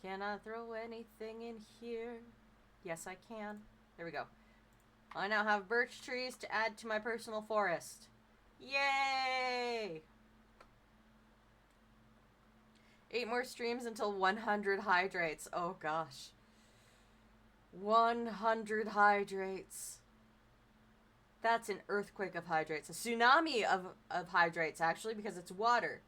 Can I throw anything in here? Yes, I can. There we go. I now have birch trees to add to my personal forest. Yay! 8 more streams until 100 hydrates. Oh gosh. 100 hydrates. That's an earthquake of hydrates. A tsunami of hydrates, actually, because it's water.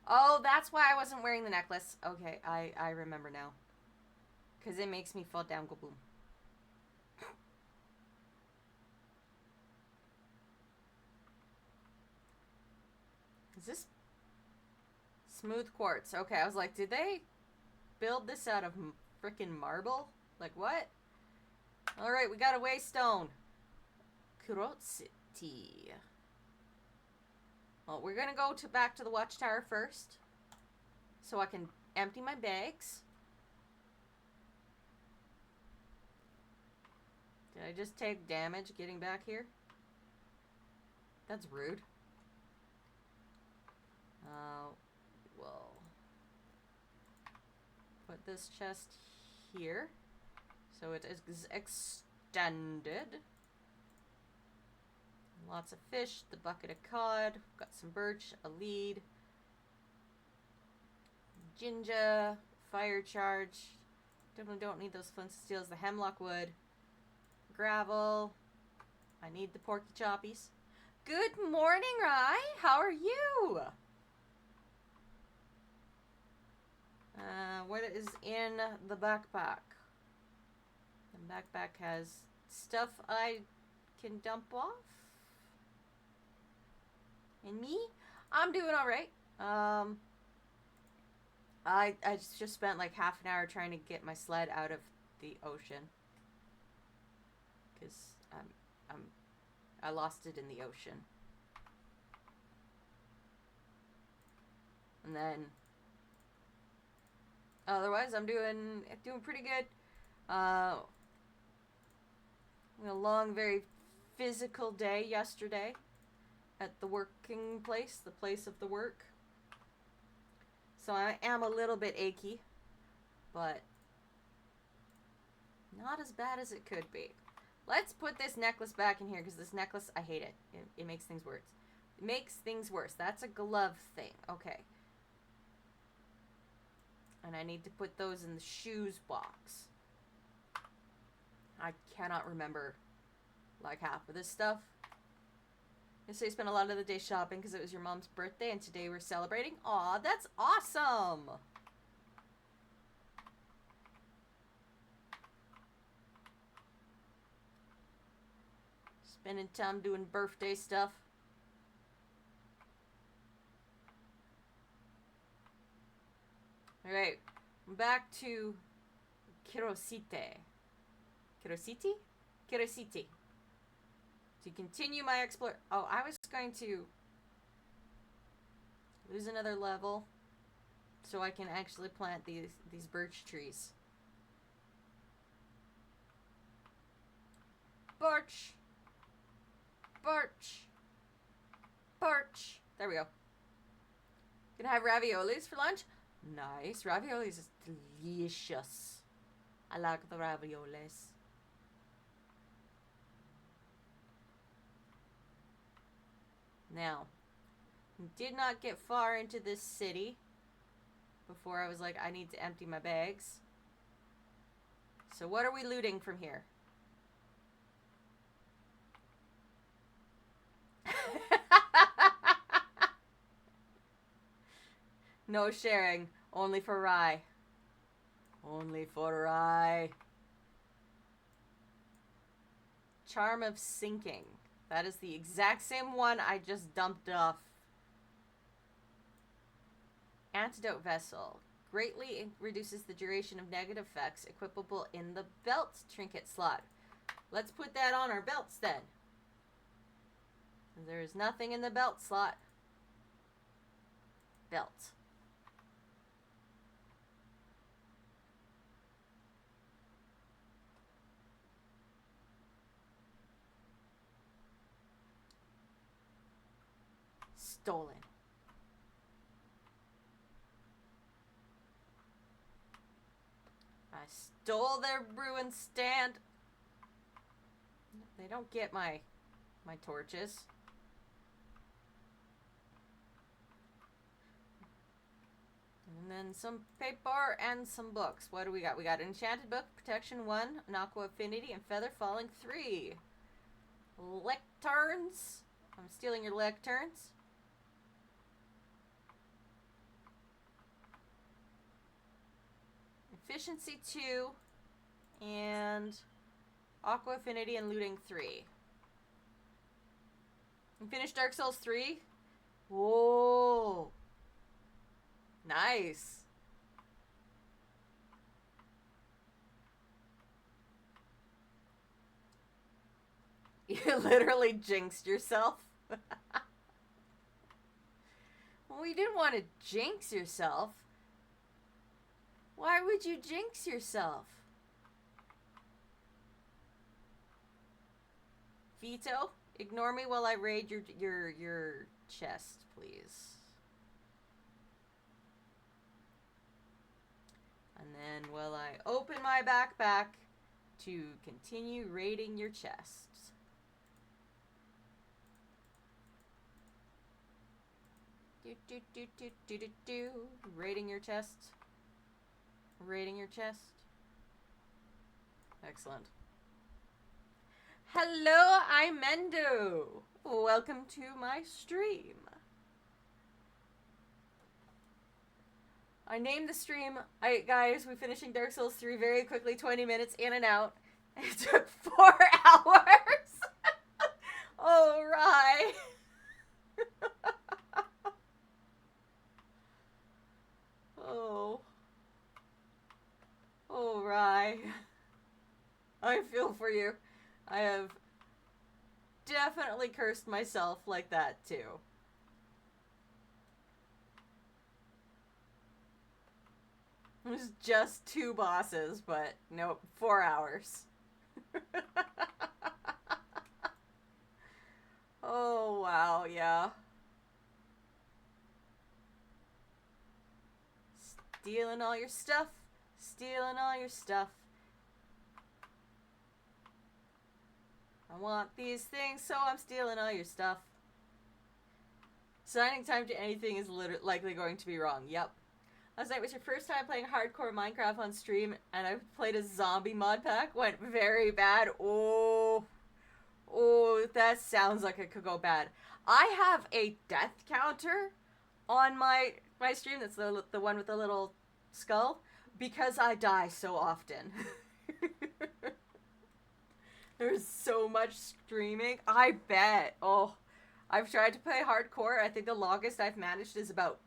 Oh, that's why I wasn't wearing the necklace. Okay, I remember now. Because it makes me fall down, go boom. Is this smooth quartz? Okay, I was like, did they build this out of frickin' marble? Like, what? Alright, we got a waystone. Curiosity. Well, we're gonna go back to the watchtower first, so I can empty my bags. Did I just take damage getting back here? That's rude. Well, put this chest here, so it is extended. Lots of fish, the bucket of cod, got some birch, a lead, ginger, fire charge. Definitely don't need those flint and steels. The hemlock wood, gravel. I need the porky choppies. Good morning, Rye. How are you? What is in the backpack? The backpack has stuff I can dump off. And me? I'm doing alright. I just spent like half an hour trying to get my sled out of the ocean. Because I lost it in the ocean. And then otherwise I'm doing pretty good. A long, very physical day yesterday at the working place, the place of the work. So I am a little bit achy, but not as bad as it could be. Let's put this necklace back in here, because this necklace, I hate it. It makes things worse. It makes things worse. That's a glove thing. Okay. And I need to put those in the shoes box. I cannot remember like half of this stuff. So you spent a lot of the day shopping because it was your mom's birthday and today we're celebrating. Aw, that's awesome! Spending time doing birthday stuff. Alright, back to Kirosite. Kirositi? Kirositi. To continue my explore. Oh, I was going to lose another level so I can actually plant these birch trees. Birch! Birch! Birch! There we go. Gonna have raviolis for lunch? Nice. Raviolis is delicious. I like the raviolis. Now, did not get far into this city before I was like, I need to empty my bags. So what are we looting from here? No sharing, only for Rye. Only for Rye. Charm of Sinking. That is the exact same one I just dumped off. Antidote Vessel. Greatly reduces the duration of negative effects equipable in the belt trinket slot. Let's put that on our belts then. There is nothing in the belt slot. Belt. Stolen. I stole their ruined stand. They don't get my torches. And then some paper and some books. What do we got? We got Enchanted Book, Protection 1, an Aqua Affinity, and Feather Falling 3. Lecterns. I'm stealing your lecterns. Efficiency 2 and Aqua Affinity and Looting 3. You finished Dark Souls 3? Whoa. Nice. You literally jinxed yourself. Well, you didn't want to jinx yourself. Why would you jinx yourself? Veto, ignore me while I raid your chest, please. And then will I open my backpack to continue raiding your chests. Do. Raiding your chest. Raiding your chest. Excellent. Hello, I'm Mendo. Welcome to my stream. I named the stream, guys, we're finishing Dark Souls 3 very quickly, 20 minutes in and out. It took 4 hours. Oh, Rye. Oh, Rye. I feel for you. I have definitely cursed myself like that, too. It was just 2 bosses, but nope, 4 hours. Oh, wow, yeah. Stealing all your stuff. Stealing all your stuff. I want these things, so I'm stealing all your stuff. Assigning time to anything is likely going to be wrong. Yep. Last night was your first time playing hardcore Minecraft on stream, and I played a zombie mod pack. Went very bad. Oh, that sounds like it could go bad. I have a death counter on my stream. That's the one with the little skull, because I die so often. There's so much screaming. I bet. Oh, I've tried to play hardcore. I think the longest I've managed is about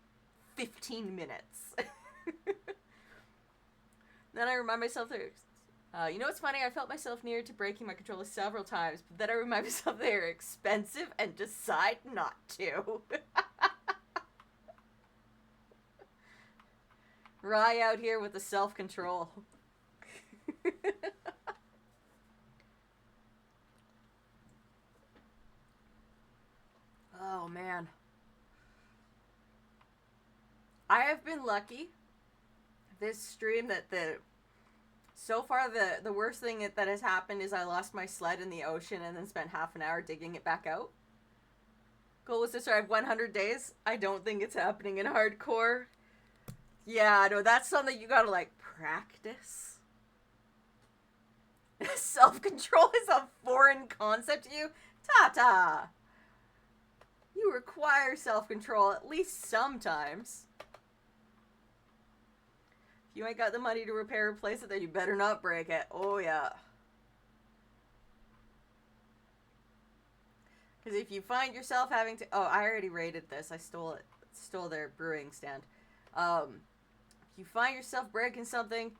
15 minutes. Then I remind myself that, you know what's funny? I felt myself near to breaking my controller several times, but then I remind myself they're expensive and decide not to. Rye out here with the self-control. Oh, man. I have been lucky this stream that so far the worst thing that has happened is I lost my sled in the ocean and then spent half an hour digging it back out. Goal was to survive 100 days. I don't think it's happening in hardcore. Yeah, no, that's something you gotta, like, practice. Self-control is a foreign concept to you? Ta-ta! You require self-control at least sometimes. If you ain't got the money to repair or replace it, then you better not break it. Oh, yeah. Because if you find yourself having to... Oh, I already raided this. I stole it. Stole their brewing stand. If you find yourself breaking something,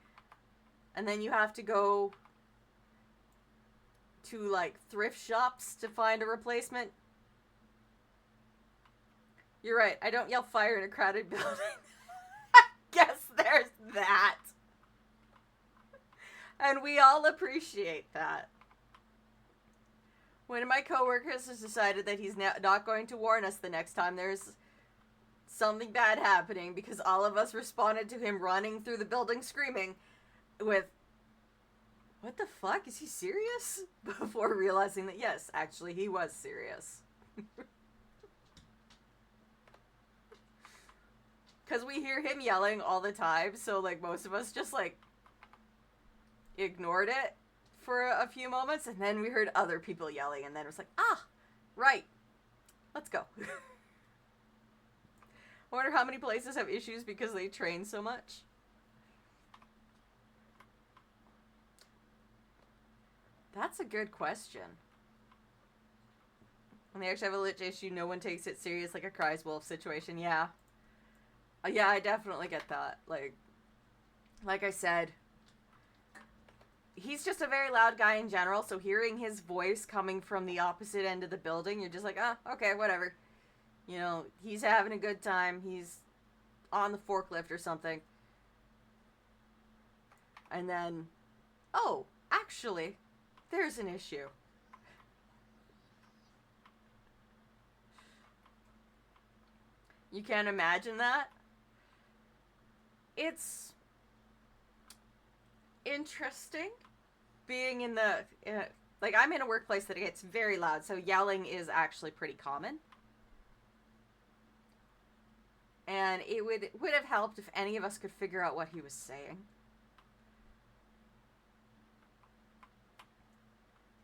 and then you have to go to, like, thrift shops to find a replacement... You're right, I don't yell fire in a crowded building. I guess there's that. And we all appreciate that. One of my coworkers has decided that he's not going to warn us the next time there's something bad happening, because all of us responded to him running through the building screaming with, "What the fuck? Is he serious?" Before realizing that, yes, actually he was serious. Because we hear him yelling all the time, so, like, most of us just, like, ignored it for a few moments, and then we heard other people yelling, and then it was like, ah, right, let's go. I wonder how many places have issues because they train so much. That's a good question. When they actually have a lich issue, no one takes it serious, like a cries wolf situation, yeah. Yeah, I definitely get that. Like I said, he's just a very loud guy in general, so hearing his voice coming from the opposite end of the building, you're just like, ah, okay, whatever. You know, he's having a good time. He's on the forklift or something. And then, oh, actually, there's an issue. You can't imagine that? It's interesting being in the... like, I'm in a workplace that gets very loud, so yelling is actually pretty common. And it would have helped if any of us could figure out what he was saying.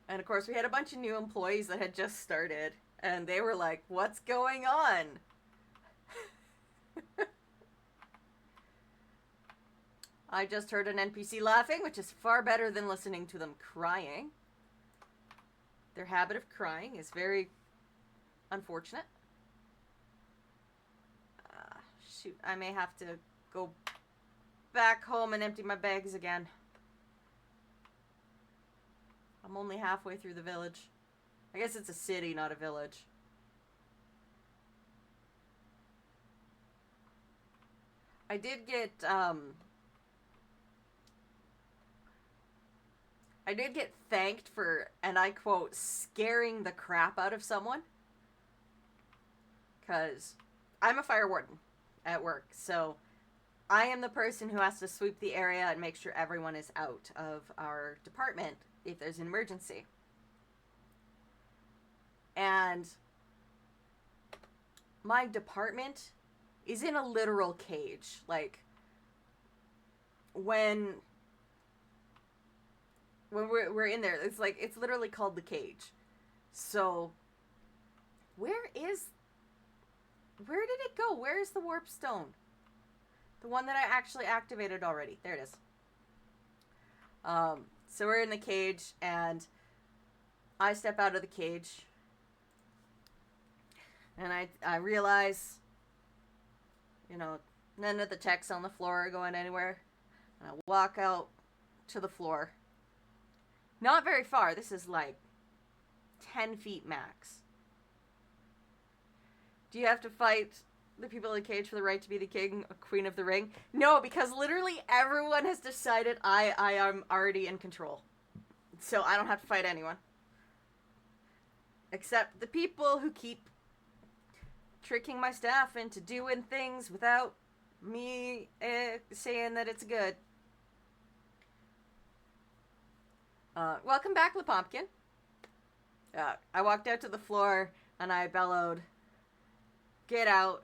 And of course, we had a bunch of new employees that had just started, and they were like, what's going on? I just heard an NPC laughing, which is far better than listening to them crying. Their habit of crying is very unfortunate. Shoot, I may have to go back home and empty my bags again. I'm only halfway through the village. I guess it's a city, not a village. I did get thanked for, and I quote, scaring the crap out of someone. Because I'm a fire warden at work, so I am the person who has to sweep the area and make sure everyone is out of our department if there's an emergency. And my department is in a literal cage. Like, when we're in there, it's like, it's literally called the cage. So, where did it go? Where is the warp stone? The one that I actually activated already. There it is. So we're in the cage, and I step out of the cage, and I realize, you know, none of the techs on the floor are going anywhere. And I walk out to the floor. Not very far. This is like 10 feet max. Do you have to fight the people in the cage for the right to be the king or queen of the ring? No, because literally everyone has decided I am already in control. So I don't have to fight anyone. Except the people who keep tricking my staff into doing things without me saying that it's good. Welcome back, LaPumpkin. I walked out to the floor and I bellowed, "Get out."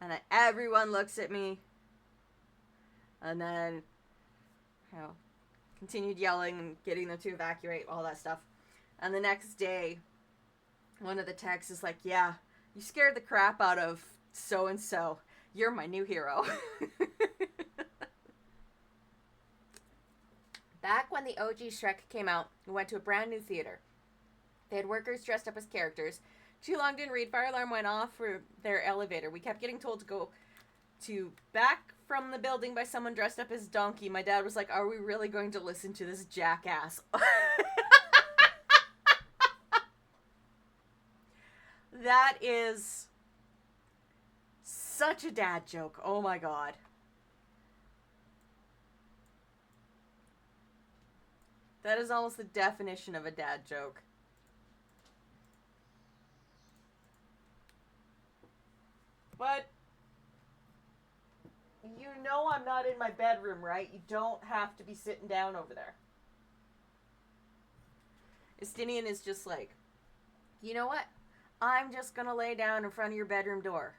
And then everyone looks at me. And then, you know, continued yelling and getting them to evacuate, all that stuff. And the next day, one of the techs is like, "Yeah, you scared the crap out of so-and-so. You're my new hero." Back when the OG Shrek came out, we went to a brand new theater. They had workers dressed up as characters. Too long didn't read. Fire alarm went off for their elevator. We kept getting told to go to back from the building by someone dressed up as Donkey. My dad was like, "Are we really going to listen to this jackass?" That is such a dad joke. Oh my god. That is almost the definition of a dad joke. But you know I'm not in my bedroom, right? You don't have to be sitting down over there. Estinian is just like, "You know what? I'm just gonna lay down in front of your bedroom door."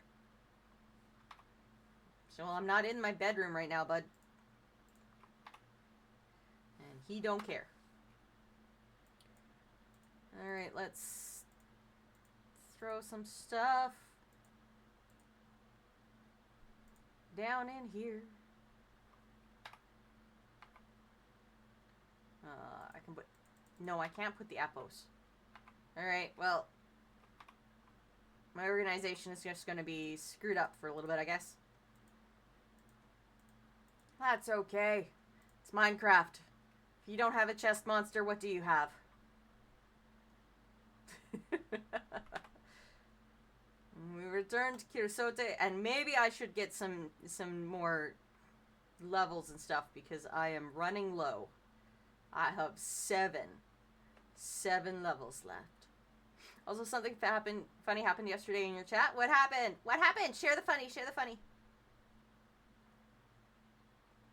So I'm not in my bedroom right now, bud. And he don't care. Alright, let's throw some stuff down in here. I can put... No, I can't put the appos. Alright, well, my organization is just going to be screwed up for a little bit, I guess. That's okay. It's Minecraft. If you don't have a chest monster, what do you have? We return to Kirisote, and maybe I should get some more levels and stuff because I am running low. I have seven levels left. Also, something funny happened yesterday in your chat. What happened? What happened? Share the funny. Share the funny.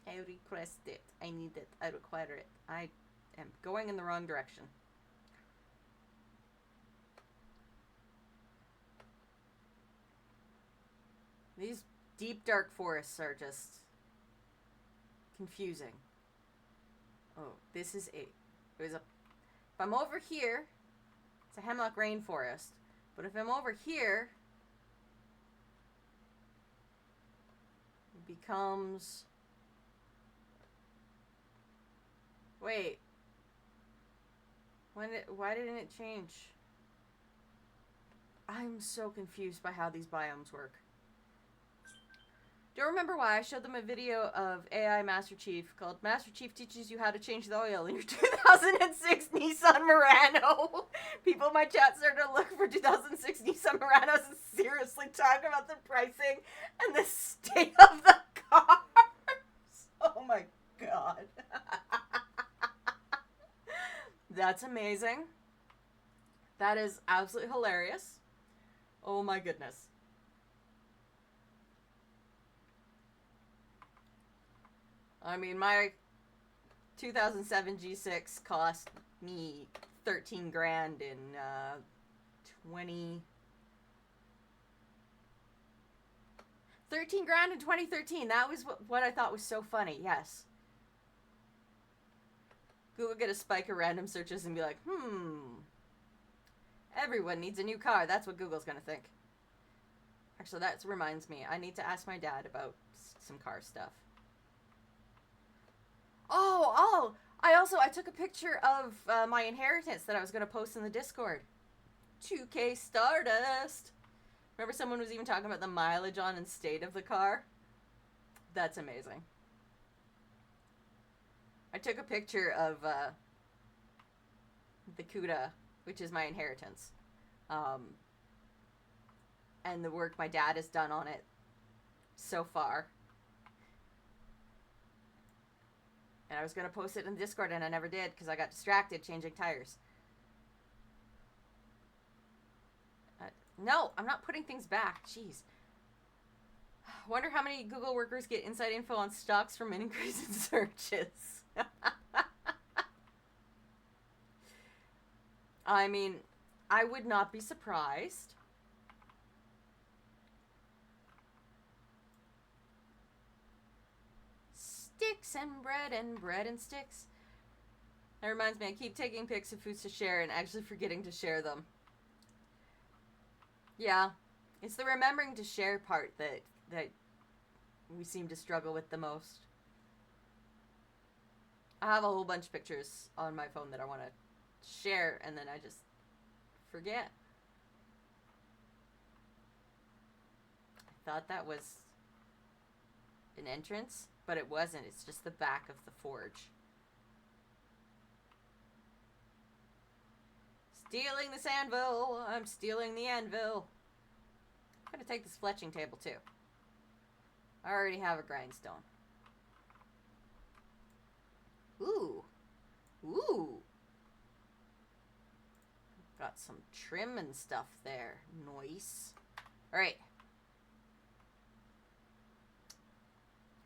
I request it. I need it. I require it. I am going in the wrong direction. These deep dark forests are just confusing. Oh, this is if I'm over here, it's a hemlock rainforest. But if I'm over here, it becomes... Wait. Why didn't it change? I'm so confused by how these biomes work. Do you remember why I showed them a video of AI Master Chief called Master Chief Teaches You How to Change the Oil in your 2006 Nissan Murano? People in my chat started to look for 2006 Nissan Muranos and seriously talk about the pricing and the state of the cars. Oh my god. That's amazing. That is absolutely hilarious. Oh my goodness. I mean, my 2007 G6 cost me 13 grand in 13 grand in 2013. That was what I thought was so funny. Yes. Google get a spike of random searches and be like, everyone needs a new car. That's what Google's gonna think. Actually, that reminds me. I need to ask my dad about some car stuff. Oh! I took a picture of my inheritance that I was going to post in the Discord. 2K Stardust. Remember someone was even talking about the mileage on and state of the car? That's amazing. I took a picture of the CUDA, which is my inheritance. And the work my dad has done on it so far. And I was going to post it in Discord, and I never did because I got distracted changing tires. No, I'm not putting things back. Jeez. Wonder how many Google workers get inside info on stocks from an increase in searches. I mean, I would not be surprised. Sticks and bread and sticks. That reminds me, I keep taking pics of foods to share and actually forgetting to share them. Yeah, it's the remembering to share part that we seem to struggle with the most. I have a whole bunch of pictures on my phone that I want to share, and then I just forget. I thought that was an entrance, but it wasn't. It's just the back of the forge. Stealing this anvil. I'm stealing the anvil. I'm going to take this fletching table too. I already have a grindstone. Ooh. Ooh. Got some trim and stuff there. Nice. Alright.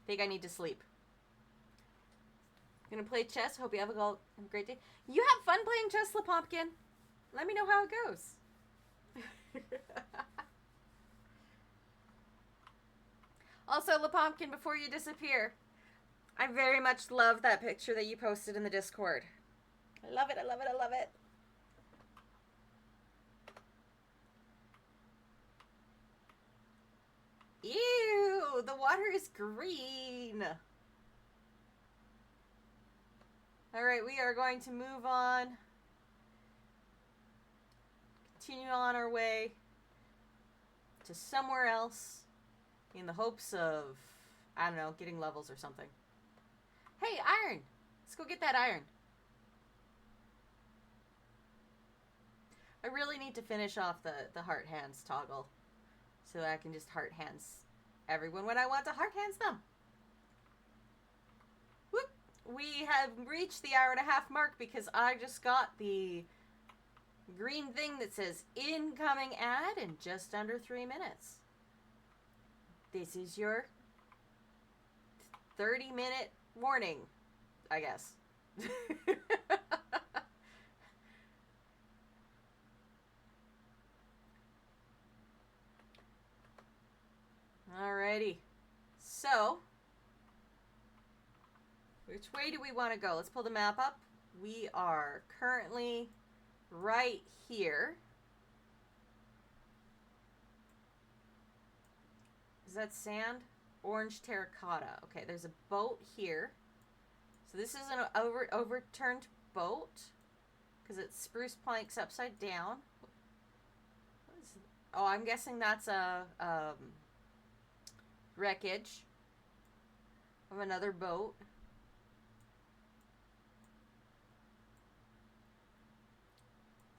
Think I need to sleep. Gonna play chess. Hope you have a great day. You have fun playing chess, LaPumpkin. Let me know how it goes. Also, LaPumpkin, before you disappear, I very much love that picture that you posted in the Discord. I love it, I love it, I love it. Ew, the water is green. Alright, we are going to move on. Continue on our way to somewhere else in the hopes of, I don't know, getting levels or something. Hey, iron! Let's go get that iron. I really need to finish off the heart hands toggle so I can just heart hands everyone when I want to heart hands them. Whoop! We have reached the hour-and-a-half mark because I just got the green thing that says incoming ad in just under 3 minutes. This is your 30-minute warning, I guess. Alrighty. So, which way do we want to go? Let's pull the map up. We are currently right here. Is that sand? Orange terracotta. Okay, there's a boat here. So this is an overturned boat because it's spruce planks upside down. What is it? Oh, I'm guessing that's a wreckage of another boat.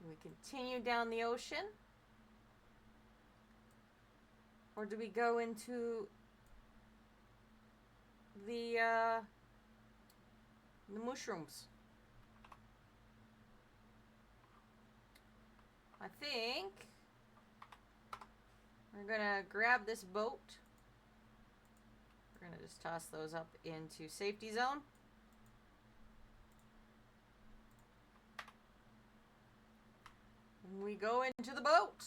We continue down the ocean, or do we go into the mushrooms? I think we're gonna grab this boat. We're gonna just toss those up into safety zone. And we go into the boat.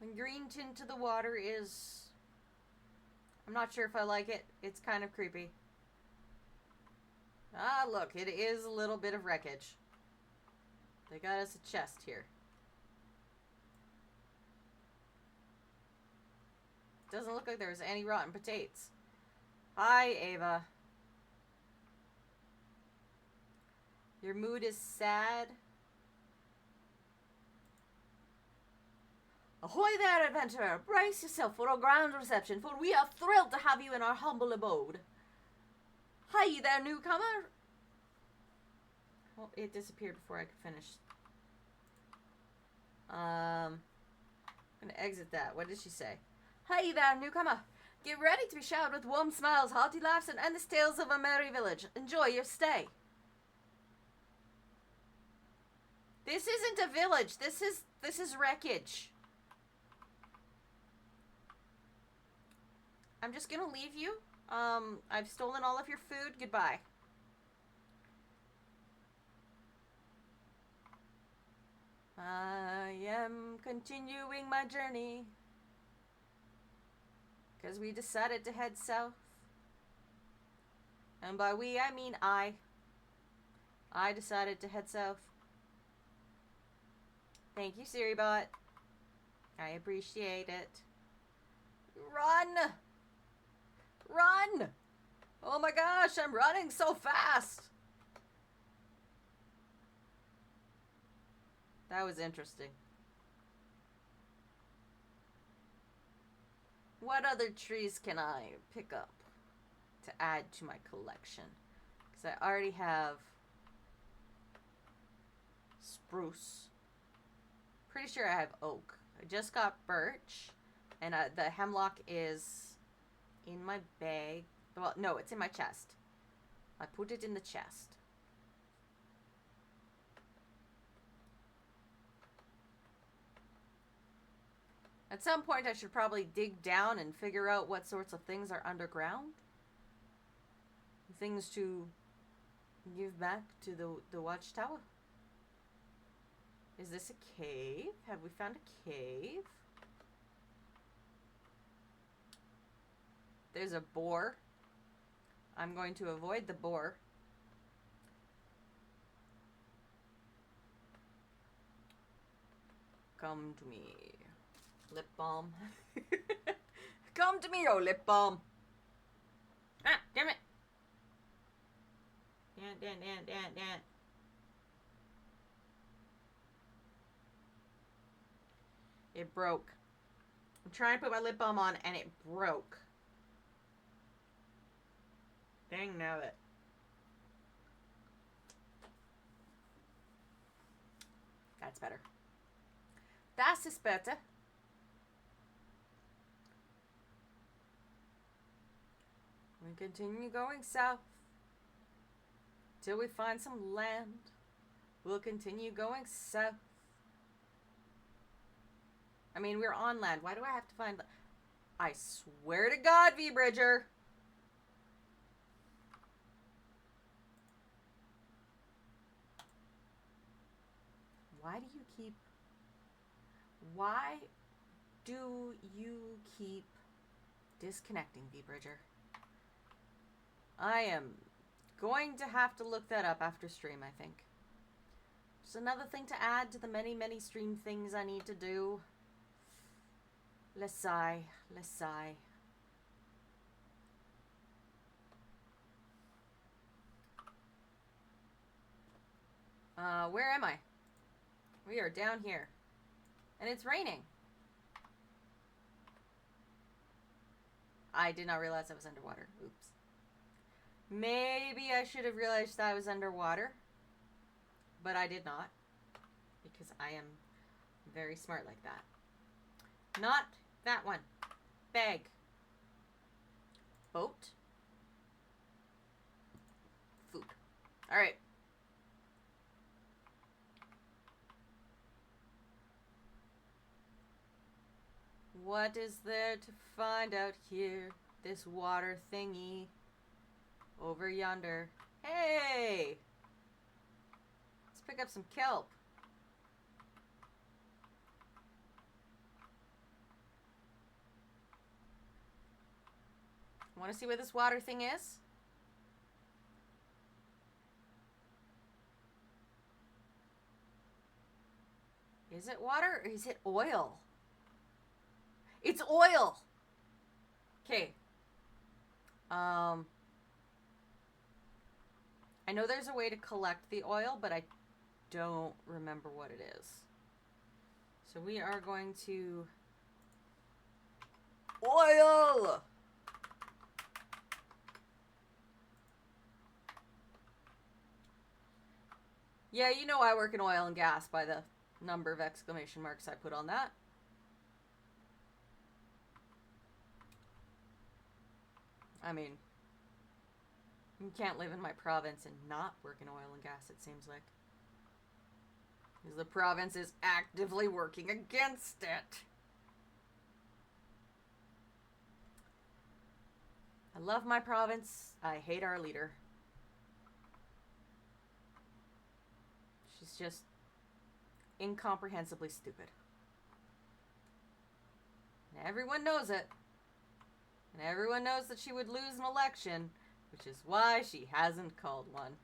And green tint to the water is... I'm not sure if I like it. It's kind of creepy. Ah, look, it is a little bit of wreckage. They got us a chest here. Doesn't look like there's any rotten potatoes. Hi, Ava. Your mood is sad. Ahoy there, adventurer! Brace yourself for a grand reception, for we are thrilled to have you in our humble abode. Hi there, newcomer! Oh, it disappeared before I could finish. I'm gonna exit that. What did she say? Hi there, newcomer! Get ready to be showered with warm smiles, hearty laughs, and endless tales of a merry village. Enjoy your stay. This isn't a village. This is wreckage. I'm just gonna leave you. I've stolen all of your food. Goodbye. I am continuing my journey. Because we decided to head south. And by we, I mean I. I decided to head south. Thank you, SiriBot. I appreciate it. Run! Run! Oh my gosh, I'm running so fast! That was interesting. What other trees can I pick up to add to my collection? Because I already have spruce. Pretty sure I have oak. I just got birch. And the hemlock is in my bag. Well, no, it's in my chest. I put it in the chest. At some point, I should probably dig down and figure out what sorts of things are underground. Things to give back to the watchtower. Is this a cave? Have we found a cave? There's a boar. I'm going to avoid the boar. Come to me. Lip balm. Come to me, oh lip balm. Ah, damn it. Dan. It broke. I'm trying to put my lip balm on and it broke. Dang nabbit. That's better. Das ist better. We continue going south till we find some land. We'll continue going south. I mean, we're on land. Why do I have to find... I swear to God, V-Bridger. Why do you keep disconnecting, V-Bridger? I am going to have to look that up after stream, I think. Just another thing to add to the many, many stream things I need to do. Let's sigh. Let's sigh. Where am I? We are down here. And it's raining. I did not realize I was underwater. Oops. Maybe I should have realized I was underwater. But I did not. Because I am very smart like that. Not that one. Bag. Boat. Food. Alright. What is there to find out here? This water thingy. Over yonder. Hey! Let's pick up some kelp. Want to see where this water thing is? Is it water or is it oil? It's oil! Okay. I know there's a way to collect the oil, but I don't remember what it is. So we are going to... Oil! Yeah, you know I work in oil and gas by the number of exclamation marks I put on that. I mean, you can't live in my province and not work in oil and gas, it seems like. Because the province is actively working against it. I love my province. I hate our leader. She's just incomprehensibly stupid. And everyone knows it. And everyone knows that she would lose an election, which is why she hasn't called one.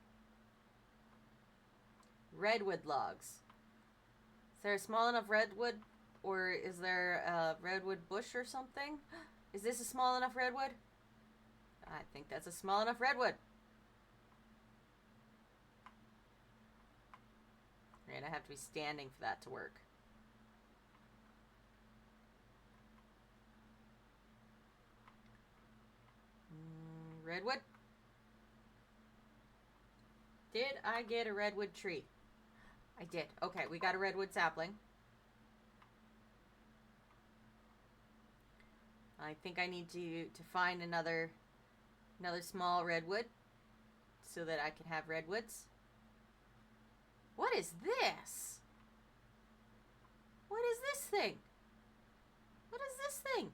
Redwood logs. Is there a small enough redwood? Or is there a redwood bush or something? Is this a small enough redwood? I think that's a small enough redwood. Right, I have to be standing for that to work. Redwood? Did I get a redwood tree? I did. Okay, we got a redwood sapling. I think I need to find another small redwood so that I can have redwoods. What is this? What is this thing? What is this thing?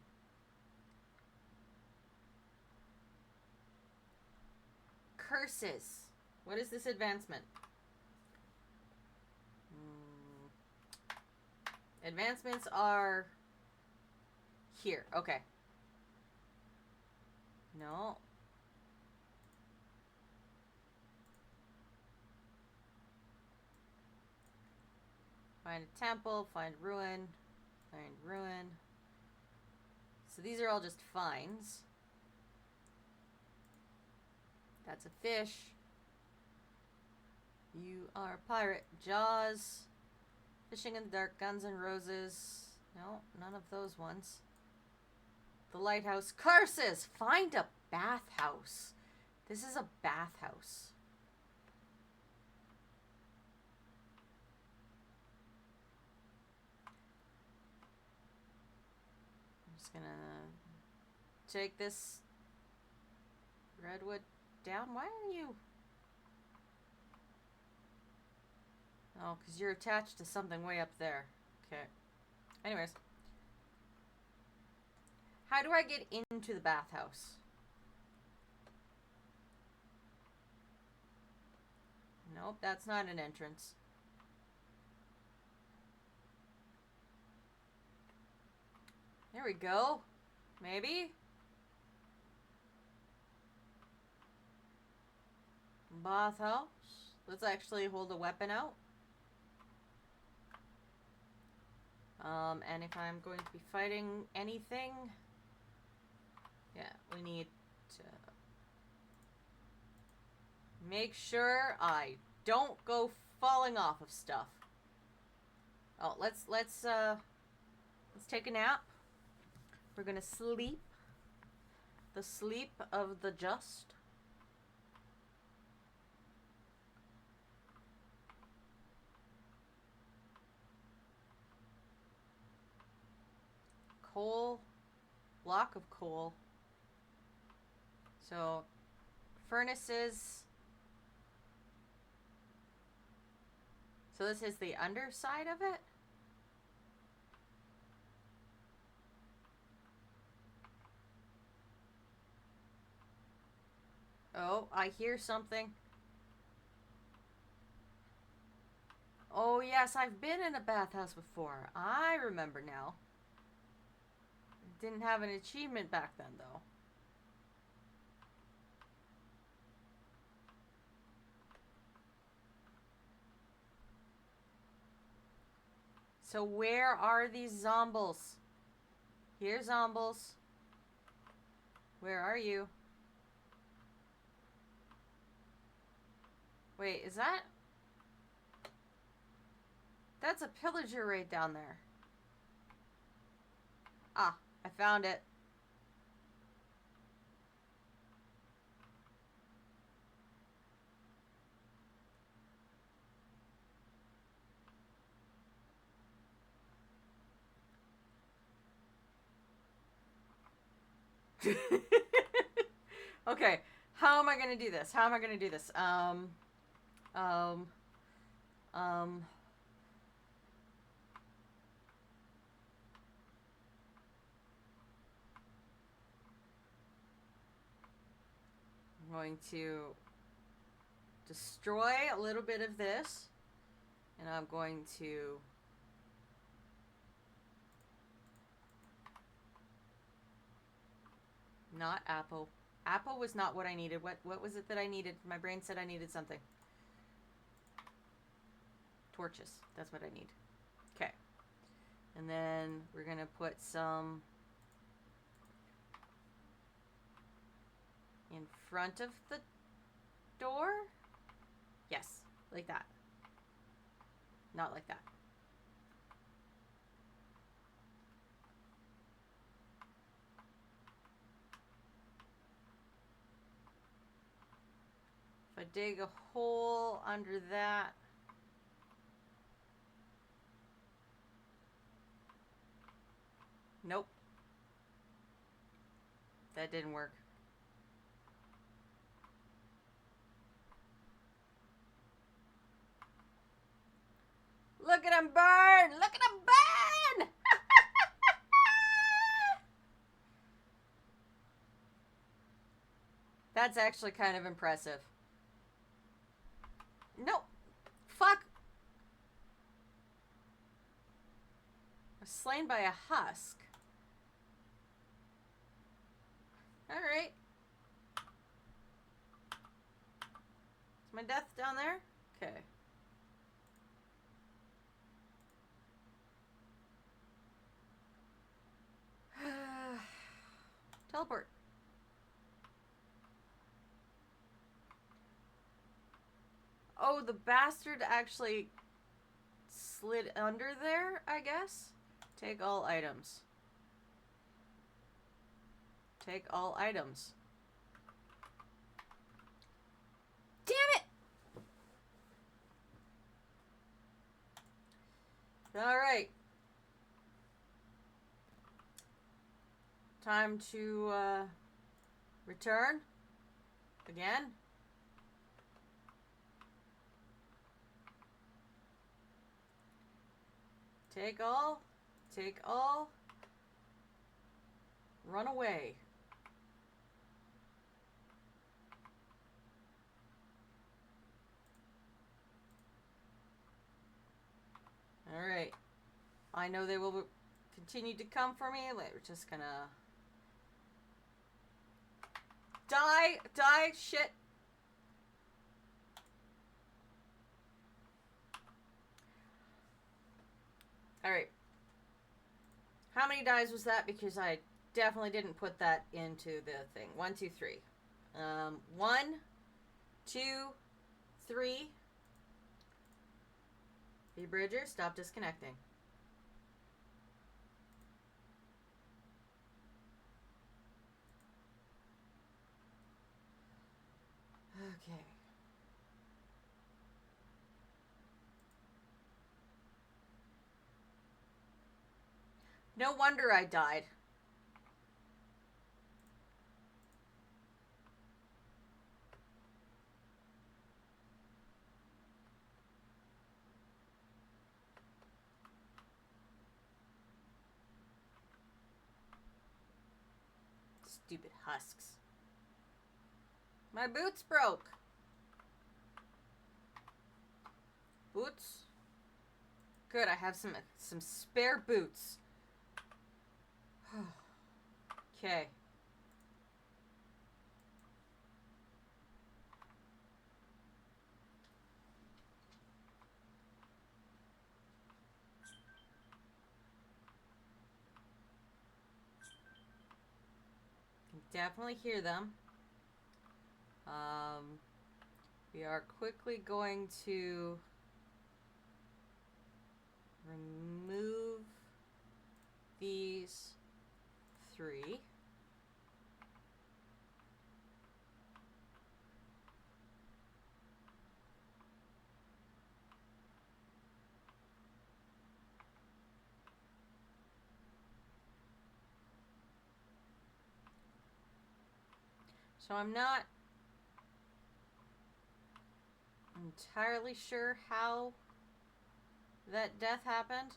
Curses. What is this advancement? Advancements are here. Okay. No. Find a temple, find ruin, find ruin. So these are all just finds. That's a fish. You are a pirate. Jaws. Fishing in the dark. Guns and roses. No, none of those ones. The lighthouse. Curses! Find a bathhouse. This is a bathhouse. Just gonna take this redwood down. Why are you? Oh, because you're attached to something way up there. Okay. Anyways. How do I get into the bathhouse? Nope, that's not an entrance. There we go. Maybe? Bathhouse. Let's actually hold a weapon out. And if I'm going to be fighting anything, yeah, we need to make sure I don't go falling off of stuff. Oh, let's take a nap. We're gonna sleep. The sleep of the just. Coal. Block of coal. So, furnaces. So this is the underside of it? Oh, I hear something. Oh, yes, I've been in a bathhouse before. I remember now. Didn't have an achievement back then, though. So where are these zombies? Here, zombies. Where are you? Wait, is that... That's a pillager right down there. Ah, I found it. Okay, how am I gonna do this? How am I gonna do this? I'm going to destroy a little bit of this, and I'm going to not apple. Apple was not what I needed. What was it that I needed? My brain said I needed something. Torches. That's what I need. Okay. And then we're going to put some in front of the door. Yes, like that. Not like that. If I dig a hole under that. Nope. That didn't work. Look at him burn! Look at him burn! That's actually kind of impressive. No! Fuck! I was slain by a husk. Alright. Is my death down there? Okay. Teleport. Oh, the bastard actually slid under there, I guess? Take all items. Take all items. Damn it! Alright. Time to return again. Take all. Take all. Run away. Alright. I know they will continue to come for me. We're just gonna... Die! Die! Shit! Alright. How many dies was that? Because I definitely didn't put that into the thing. 1, 2, 3. 1, 2, 3. Hey, Bridger, stop disconnecting. Okay. No wonder I died. Stupid husks. My boots broke. Boots? Good, I have some spare boots. Okay. Can definitely hear them. We are quickly going to remove these 3. So I'm not entirely sure how that death happened.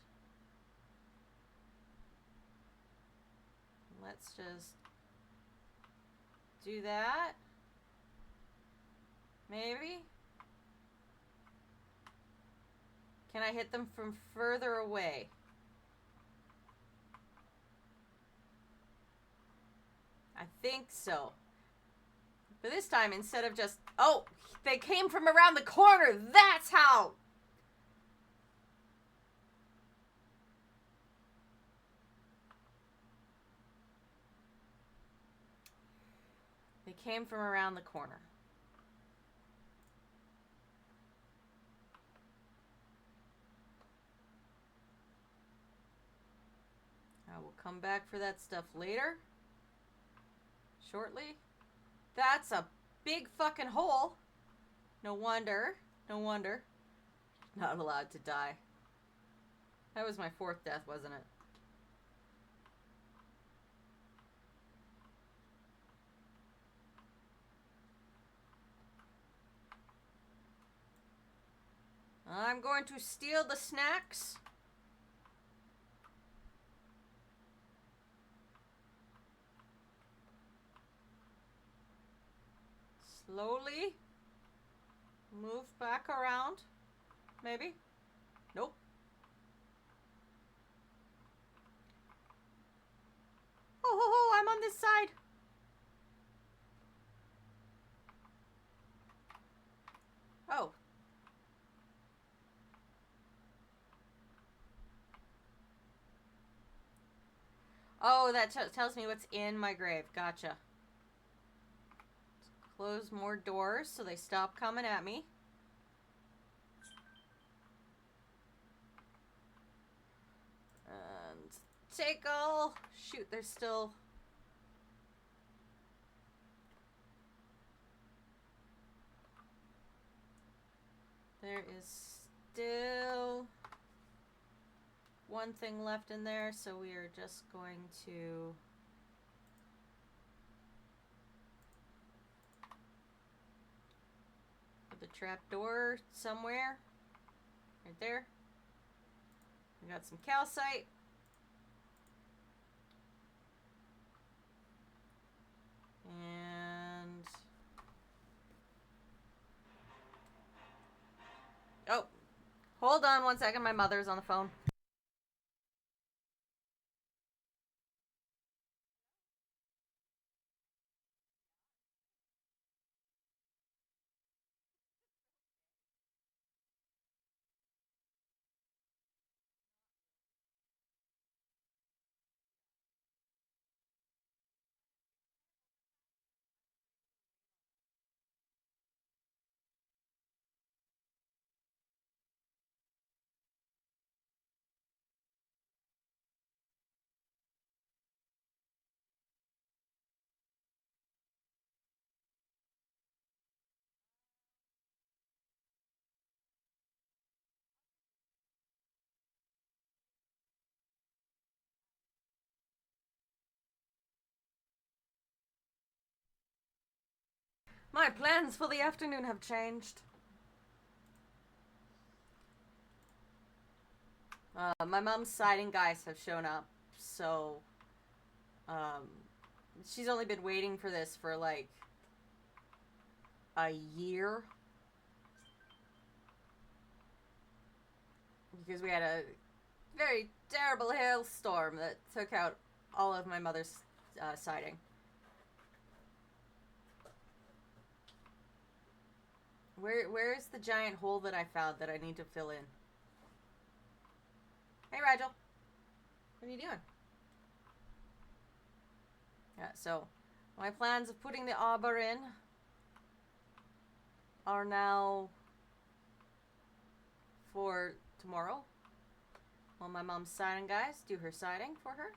Let's just do that. Maybe? Can I hit them from further away? I think so. But this time, instead of just... Oh! They came from around the corner! That's how! They came from around the corner. I will come back for that stuff later. Shortly. That's a big fucking hole. No wonder. No wonder. Not allowed to die. That was my 4th death, wasn't it? I'm going to steal the snacks. Slowly move back around. Maybe? Nope. Oh, I'm on this side. Oh. Oh, that tells me what's in my grave. Gotcha. Close more doors so they stop coming at me. And take all. Shoot, there's still... There is still one thing left in there, so we are just going to the trap door somewhere. Right there. We got some calcite. And... oh, hold on one second. My mother's on the phone. My plans for the afternoon have changed. My mom's siding guys have shown up, so she's only been waiting for this for like a year. Because we had a very terrible hailstorm that took out all of my mother's siding. Where's the giant hole that I found that I need to fill in? Hey, Rigel. What are you doing? Yeah, so my plans of putting the arbor in are now for tomorrow. While my mom's siding guys do her siding for her.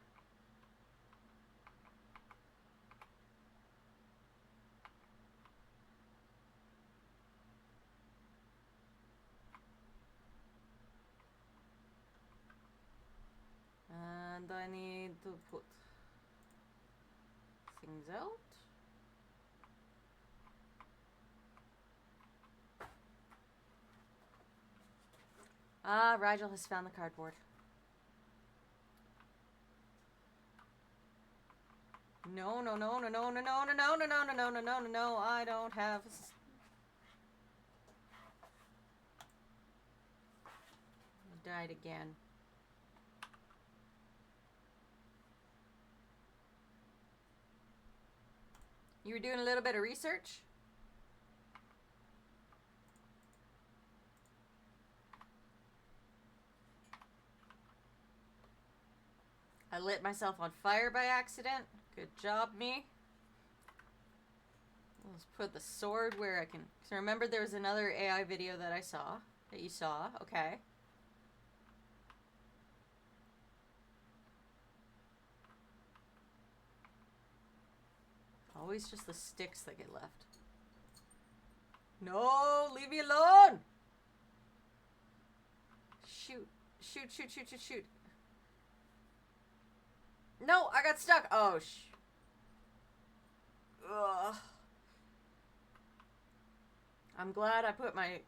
And I need to put things out. Ah, Rigel has found the cardboard. No, no, no, no, no, no, no, no, no, no, no, no, no, no, no, no, no, I don't have... I died again. You were doing a little bit of research? I lit myself on fire by accident. Good job, me. Let's put the sword where I can... So remember there was another AI video that I saw. That you saw. Okay. Always just the sticks that get left. No! Leave me alone! Shoot. Shoot, shoot, shoot, shoot, shoot. No! I got stuck! Oh, ugh. I'm glad I put my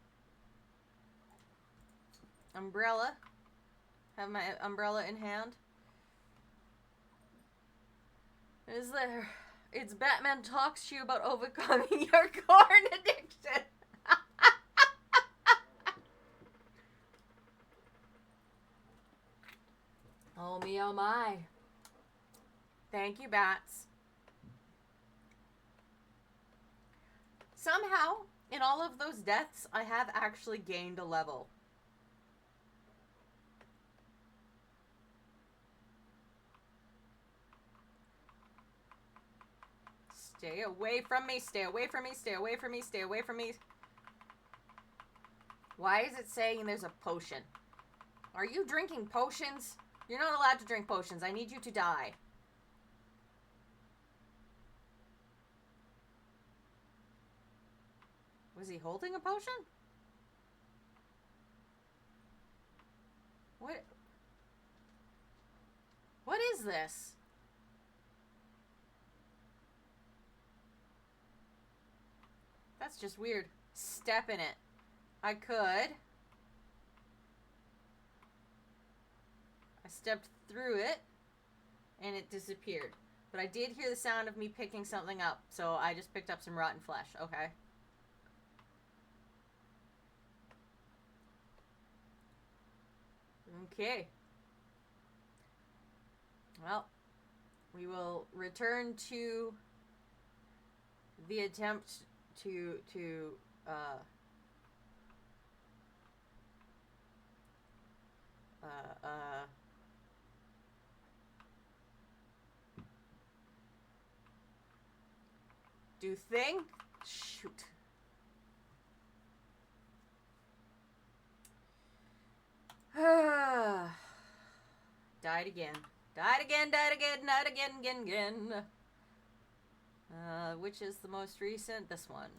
umbrella. Have my umbrella in hand. Is there... It's Batman talks to you about overcoming your corn addiction. Oh me, oh my. Thank you, Bats. Somehow, in all of those deaths, I have actually gained a level. Stay away from me, stay away from me, stay away from me, stay away from me. Why is it saying there's a potion? Are you drinking potions? You're not allowed to drink potions. I need you to die. Was he holding a potion? What? What is this? That's just weird. step in it. I could. I stepped through it, and it disappeared. But I did hear the sound of me picking something up, so I just picked up some rotten flesh. Okay. Okay. Well, we will return to the attempt to do thing. Shoot. Died again. Died again, died again, died again, again. Which is the most recent? This one.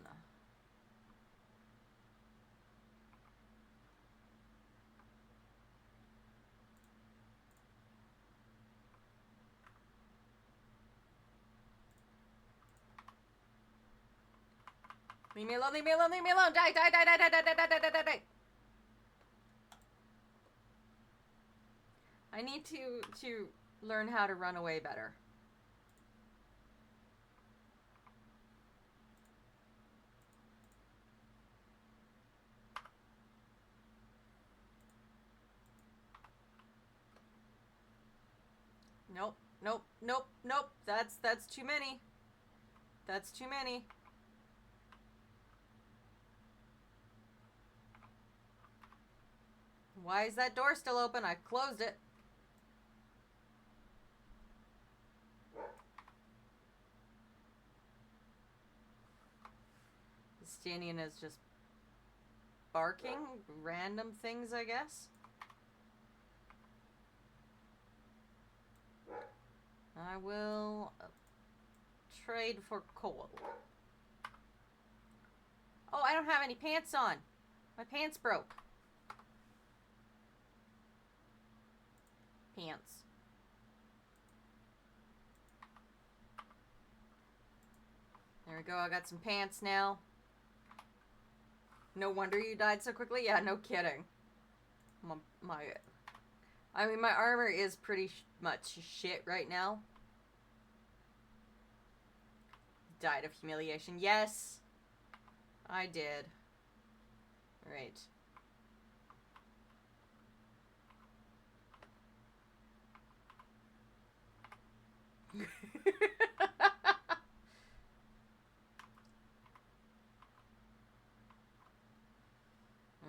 Leave me alone, leave me alone, leave me alone! Die, die, die, die, die, die, die, die, die, die, die! I need to learn how to run away better. Nope, nope, nope, nope. That's too many. That's too many. Why is that door still open? I closed it. Stanian is just barking random things, I guess. I will trade for coal. Oh, I don't have any pants on. My pants broke. Pants. There we go, I got some pants now. No wonder you died so quickly? Yeah, no kidding. I mean, my armor is pretty much shit right now. Died of humiliation. Yes, I did. Right.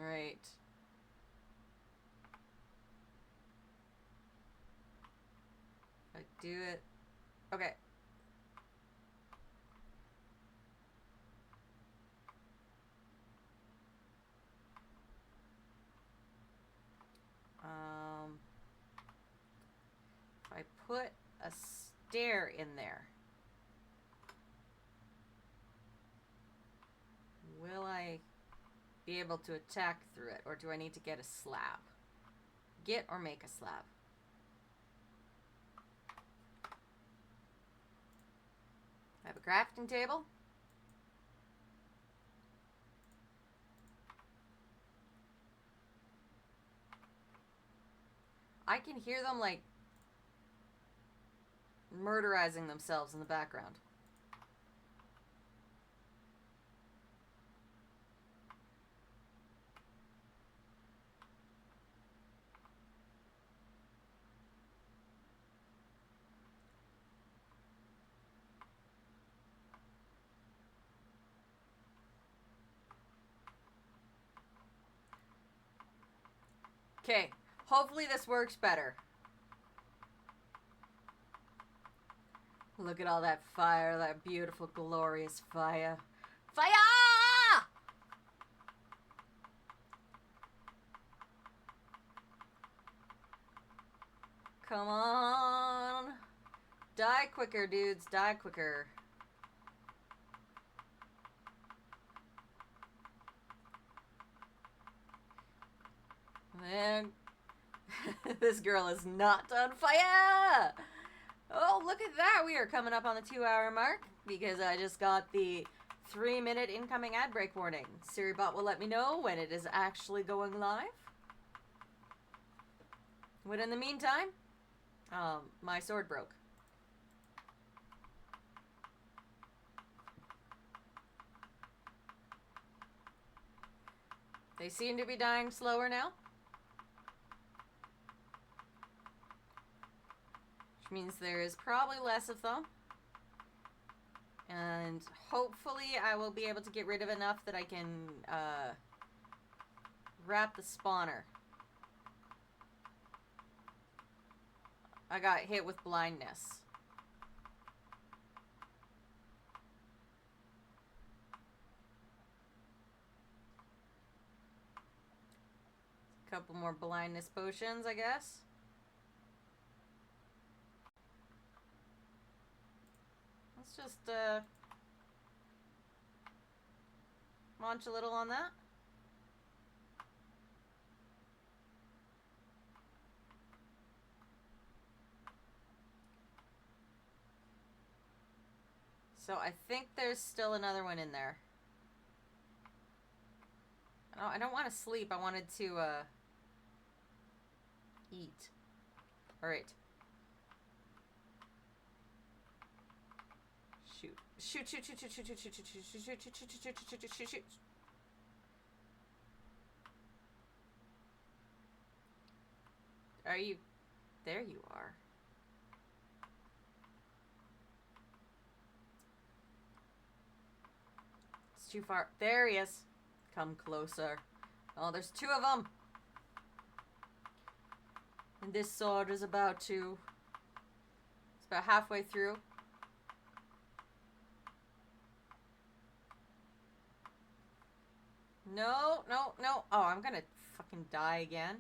Alright. I do it. Okay. I put a stair in there. Will I be able to attack through it, or do I need to get a slab? Get or make a slab? I have a crafting table. I can hear them, like, murderizing themselves in the background. Okay, hopefully this works better. Look at all that fire, that beautiful, glorious fire. Fire! Come on. Die quicker, dudes. Die quicker. Man, this girl is not on fire! Oh, look at that. We are coming up on the 2-hour mark because I just got the 3-minute incoming ad break warning. SiriBot will let me know when it is actually going live. But in the meantime, my sword broke. They seem to be dying slower now. Which means there is probably less of them. And hopefully I will be able to get rid of enough that I can wrap the spawner. I got hit with blindness. A couple more blindness potions, I guess. Let's just launch a little on that. So I think there's still another one in there. Oh, I don't want to sleep. I wanted to eat. All right. Shoot. Shoot, shoot, shoot, shoot, shoot, shoot, shoot, shoot, shoot, shoot, shoot, shoot, shoot, shoot, shoot, shoot, shoot. Are you... There you are. It's too far. There he is. Come closer. Oh, there's 2 of them. And this sword is about to... It's about halfway through. No, no, no. Oh, I'm gonna fucking die again.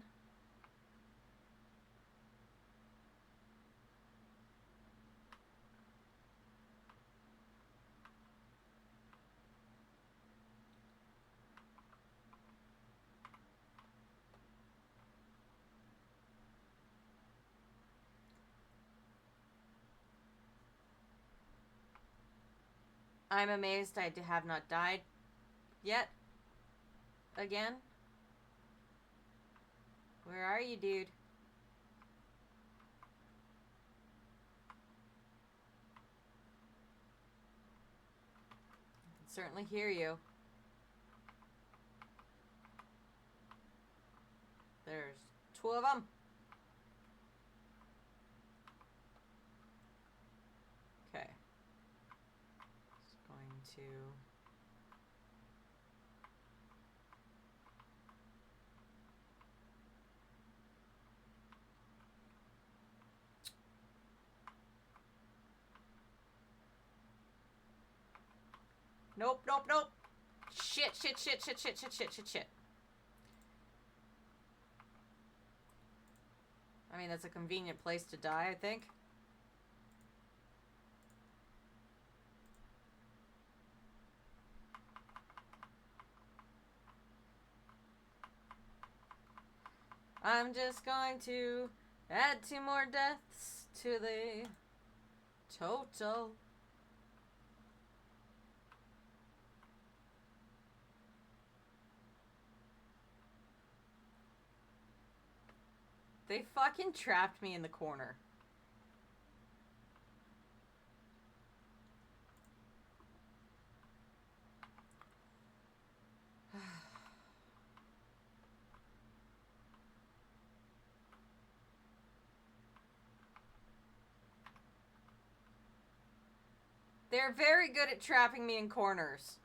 I'm amazed I have not died yet. Again? Where are you, dude? I can certainly hear you. There's 2 of them. Okay. Just going to... Nope, nope, nope. Shit, shit, shit, shit, shit, shit, shit, shit, shit. I mean, that's a convenient place to die, I think. I'm just going to add 2 more deaths to the total. They fucking trapped me in the corner. They're very good at trapping me in corners.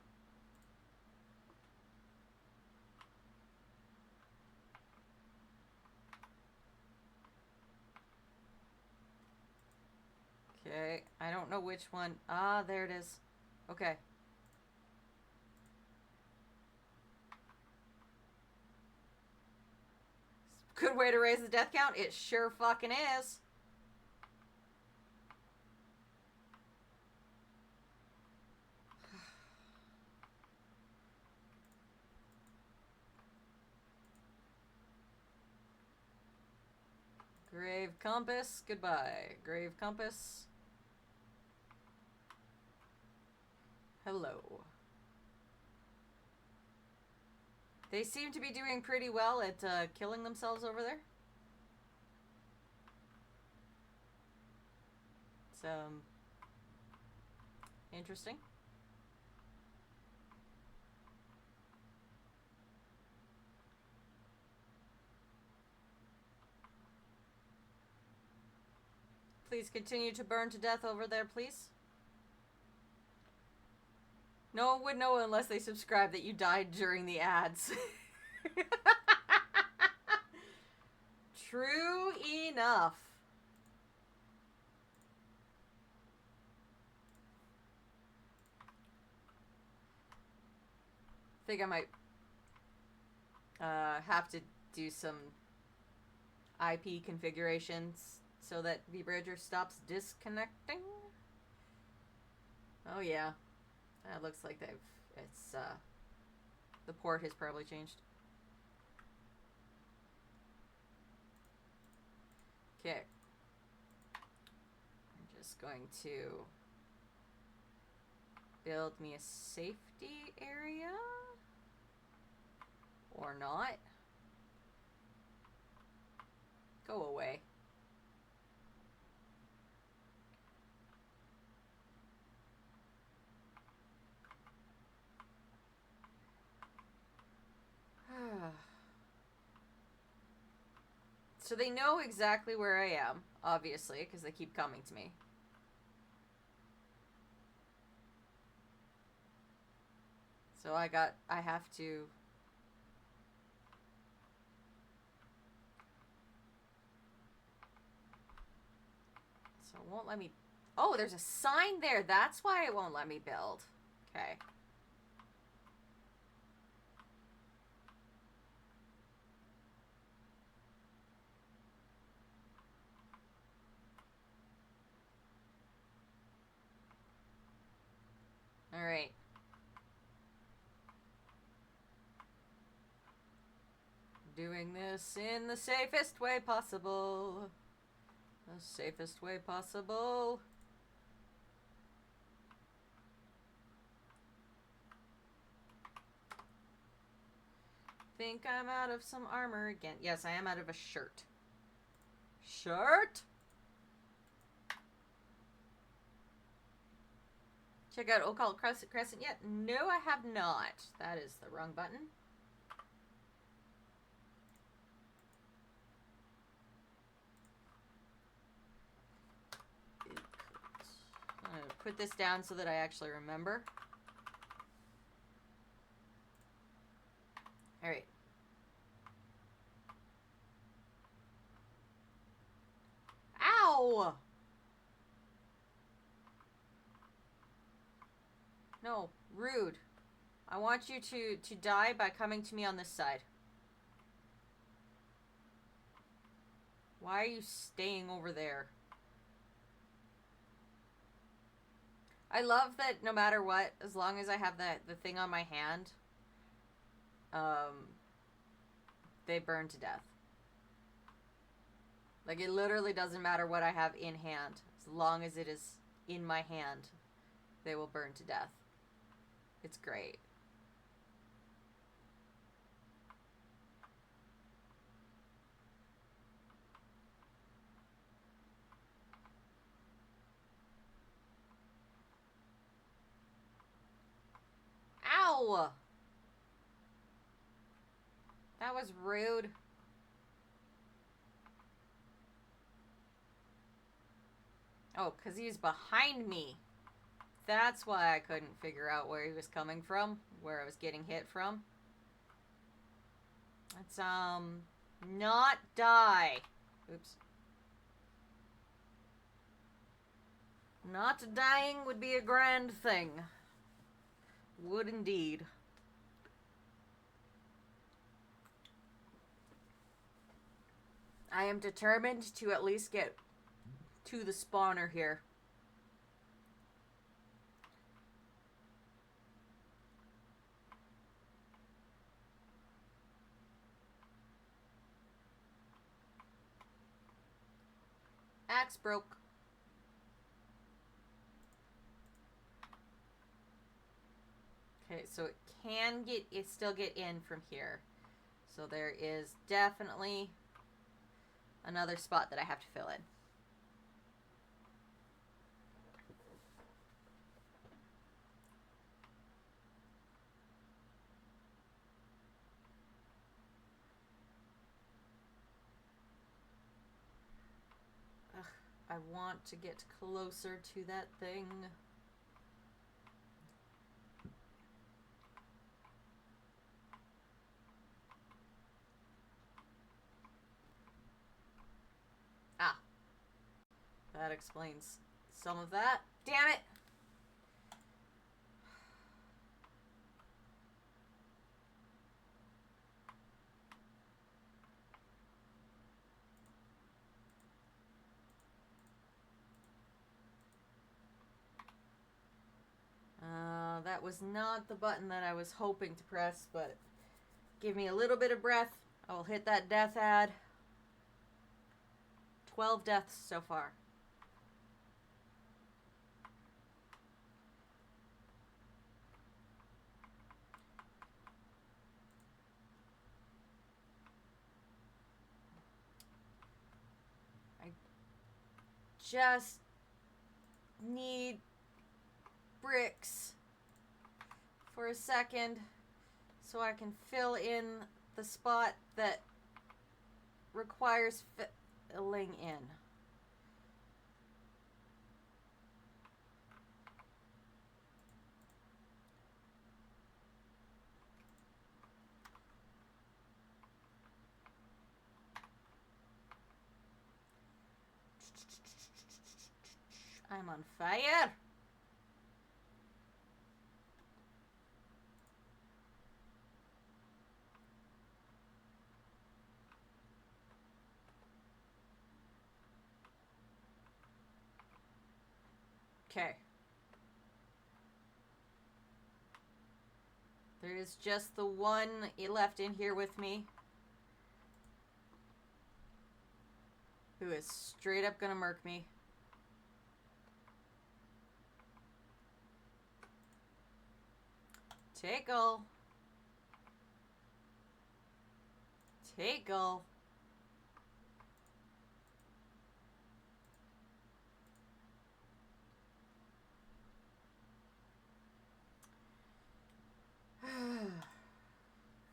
Okay, I don't know which one. Ah, there it is. Okay. Good way to raise the death count. It sure fucking is. Grave compass. Goodbye. Grave compass. Hello. They seem to be doing pretty well at killing themselves over there. It's interesting. Please continue to burn to death over there, please. No one would know unless they subscribe that you died during the ads. True enough. I think I might have to do some IP configurations so that VBridger stops disconnecting. Oh yeah, that looks like it's the port has probably changed. Okay, I'm just going to build me a safety area. Or not. Go away. So they know exactly where I am, obviously, because they keep coming to me. So I have to... So it won't let me... Oh, there's a sign there. That's why it won't let me build. Okay. Alright. Doing this in the safest way possible. The safest way possible. Think I'm out of some armor again. Yes, I am out of a shirt. Shirt? Check out Occult Crescent yet? No, I have not. That is the wrong button. I'm going to put this down so that I actually remember. Alright. Ow! No, rude. I want you to die by coming to me on this side. Why are you staying over there? I love that no matter what, as long as I have the thing on my hand, they burn to death. Like, it literally doesn't matter what I have in hand. As long as it is in my hand, they will burn to death. It's great. Ow! That was rude. Oh, because he's behind me. That's why I couldn't figure out where he was coming from, where I was getting hit from. Let's, not die. Oops. Not dying would be a grand thing. Would indeed. I am determined to at least get to the spawner here. Axe broke. Okay, so it still get in from here. So there is definitely another spot that I have to fill in. Ugh, I want to get closer to that thing. Ah. That explains some of that. Damn it! That was not the button that I was hoping to press, but give me a little bit of breath. I will hit that death ad. 12 deaths so far. I just need bricks for a second so I can fill in the spot that requires filling in. I'm on fire. Okay. There is just the one left in here with me who is straight up gonna murk me. Tickle. Tickle.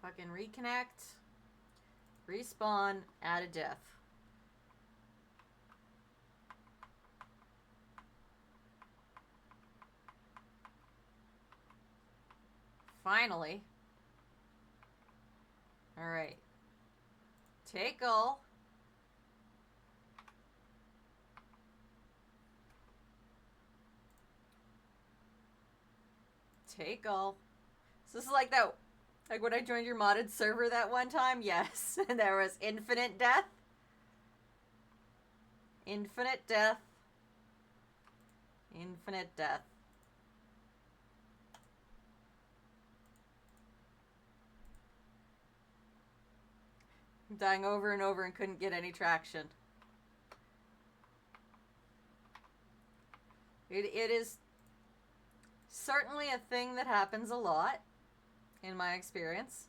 Fucking reconnect. Respawn. Add a death. Finally. Alright. Tickle. Tickle. So this is like that, like when I joined your modded server that one time? Yes. And there was infinite death. Infinite death. Infinite death. Dying over and over and couldn't get any traction. It is certainly a thing that happens a lot, in my experience.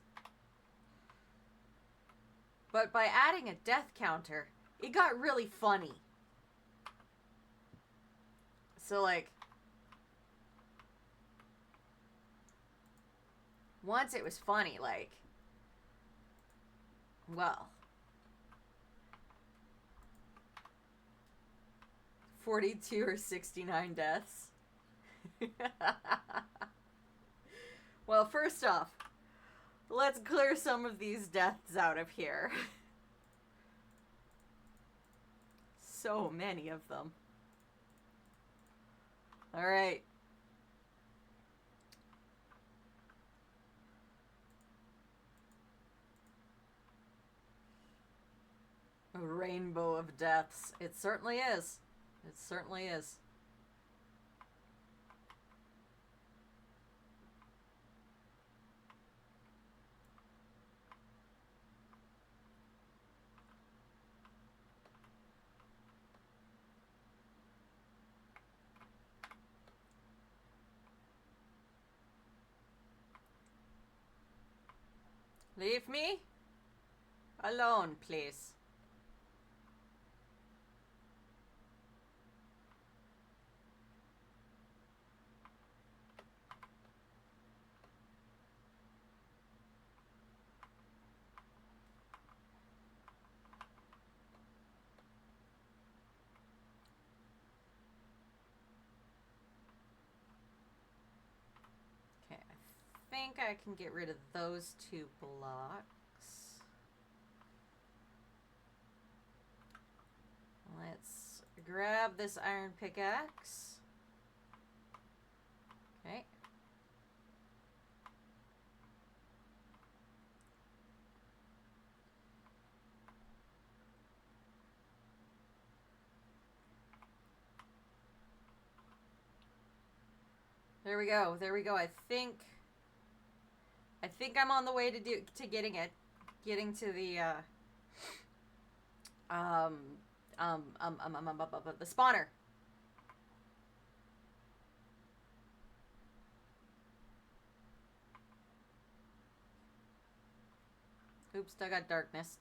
But by adding a death counter, it got really funny. So, like, once it was funny, like, well, 42 or 69 deaths. Well, first off, let's clear some of these deaths out of here. So many of them. Alright. A rainbow of deaths. It certainly is. It certainly is. Leave me alone, please. I think I can get rid of those 2 blocks. Let's grab this iron pickaxe. Okay. There we go. There we go. I think I'm on the way to getting to the the spawner. Oops, I got darkness.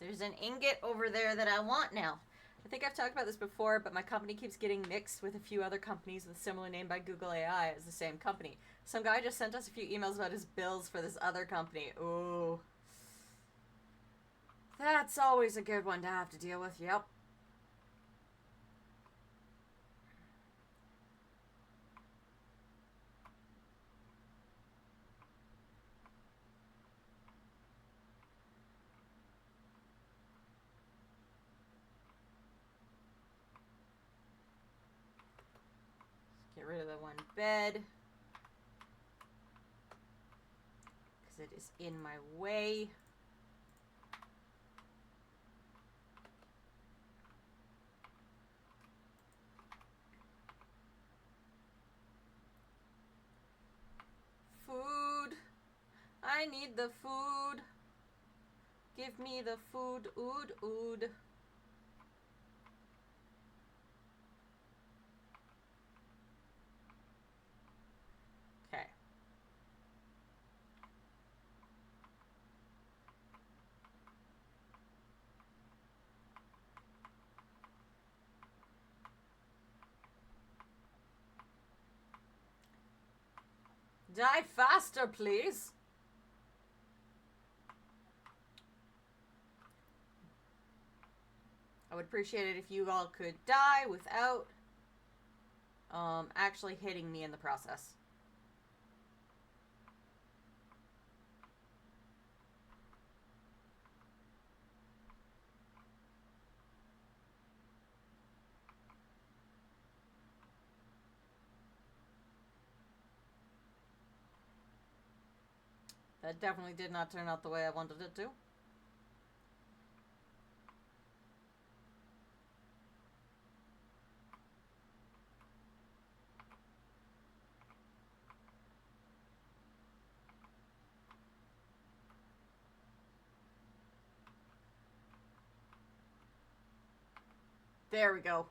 There's an ingot over there that I want now. I think I've talked about this before, but my company keeps getting mixed with a few other companies with a similar name by Google AI as the same company. Some guy just sent us a few emails about his bills for this other company. Ooh. That's always a good one to have to deal with, yep. Get rid of the one bed, because it is in my way. Food. I need the food. Give me the food. Ood, ood. Okay. Die faster, please. I would appreciate it if you all could die without actually hitting me in the process. That definitely did not turn out the way I wanted it to. There we go.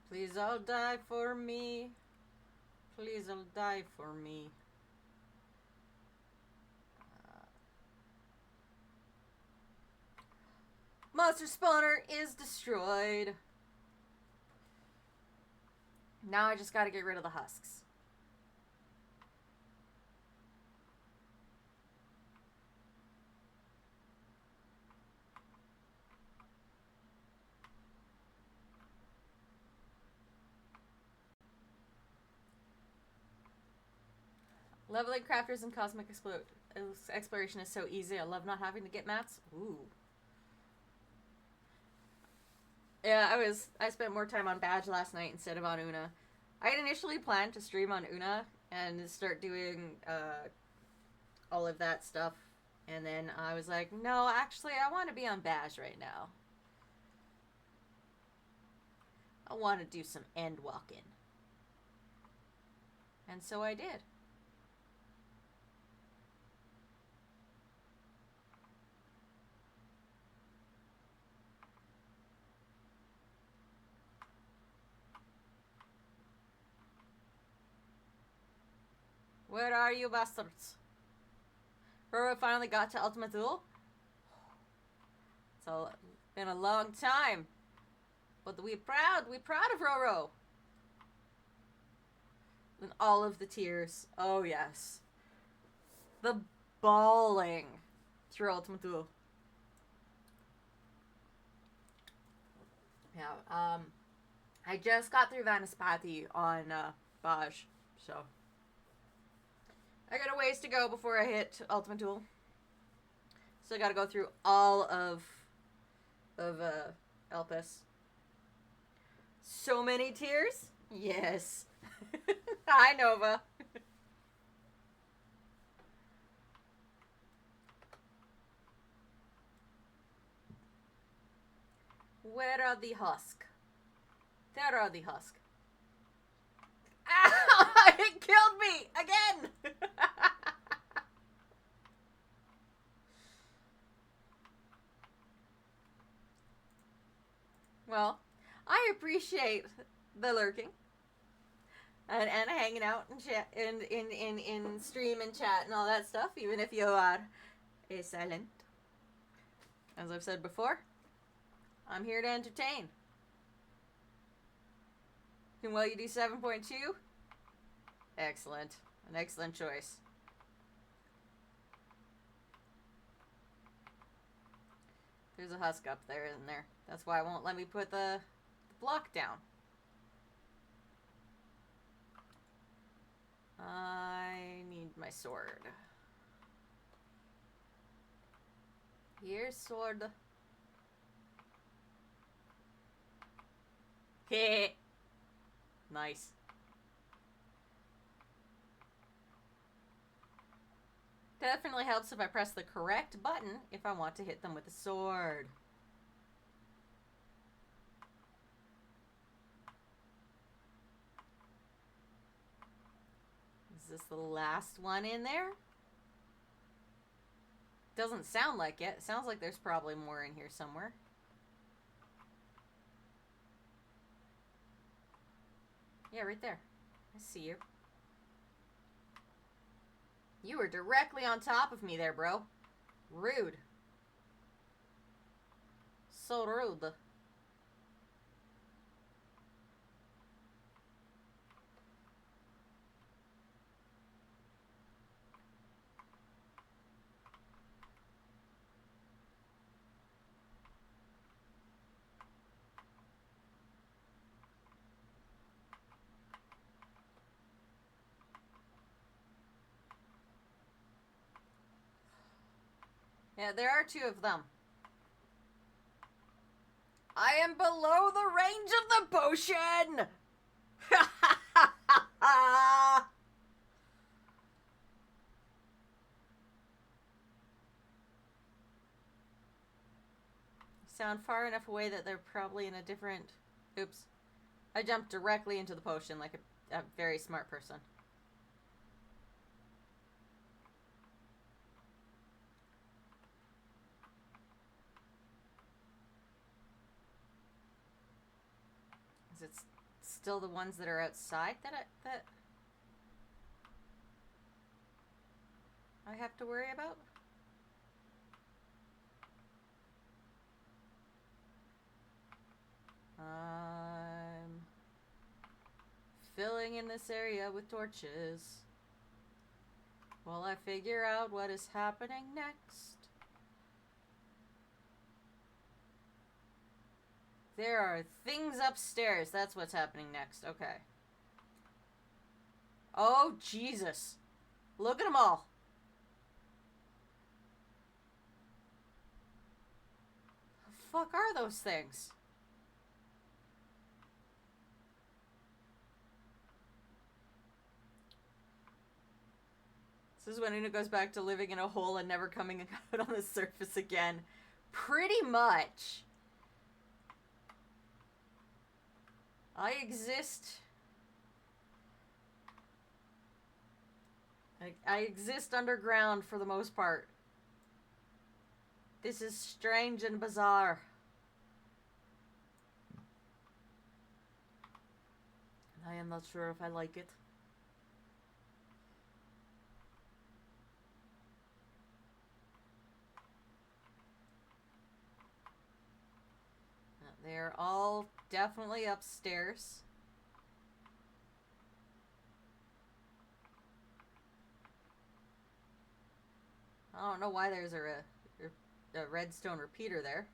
Please all die for me. Please all die for me. Monster spawner is destroyed. Now I just gotta get rid of the husks. Leveling crafters and cosmic exploration is so easy. I love not having to get mats. Ooh. Yeah, I spent more time on Badge last night instead of on Una. I had initially planned to stream on Una and start doing all of that stuff. And then I was like, no, actually, I want to be on Badge right now. I want to do some end walking. And so I did. Where are you bastards? Roro finally got to Ultimate Duel. It's been a long time. But we're proud of Roro. And all of the tears. Oh, yes. The bawling through Ultimate Duel. Yeah, I just got through Vanaspati on Baj, so I got a ways to go before I hit Ultimate Duel. Still got to go through all of Elpis. So many tears? Yes. Hi, Nova. Where are the husk? There are the husk. Ow! It killed me! Again! Well, I appreciate the lurking. And hanging out and chat in stream and chat and all that stuff, even if you are silent. As I've said before, I'm here to entertain. And will you do 7.2? Excellent. An excellent choice. There's a husk up there, isn't there? That's why it won't let me put the block down. I need my sword. Here's sword. Heh. Nice. Definitely helps if I press the correct button if I want to hit them with a sword. Is this the last one in there? Doesn't sound like it. It sounds like there's probably more in here somewhere. Yeah, right there. I see you. You were directly on top of me there, bro. Rude. So rude. Yeah, there are two of them. I am below the range of the potion! Sound far enough away that they're probably in a different... Oops. I jumped directly into the potion like a very smart person. Is it still the ones that are outside that I have to worry about? I'm filling in this area with torches while I figure out what is happening next. There are things upstairs. That's what's happening next. Okay. Oh, Jesus. Look at them all. The fuck are those things? This is when Una goes back to living in a hole and never coming out on the surface again. Pretty much. I exist. I exist underground for the most part. This is strange and bizarre. I am not sure if I like it. They're all definitely upstairs. I don't know why there's a redstone repeater there.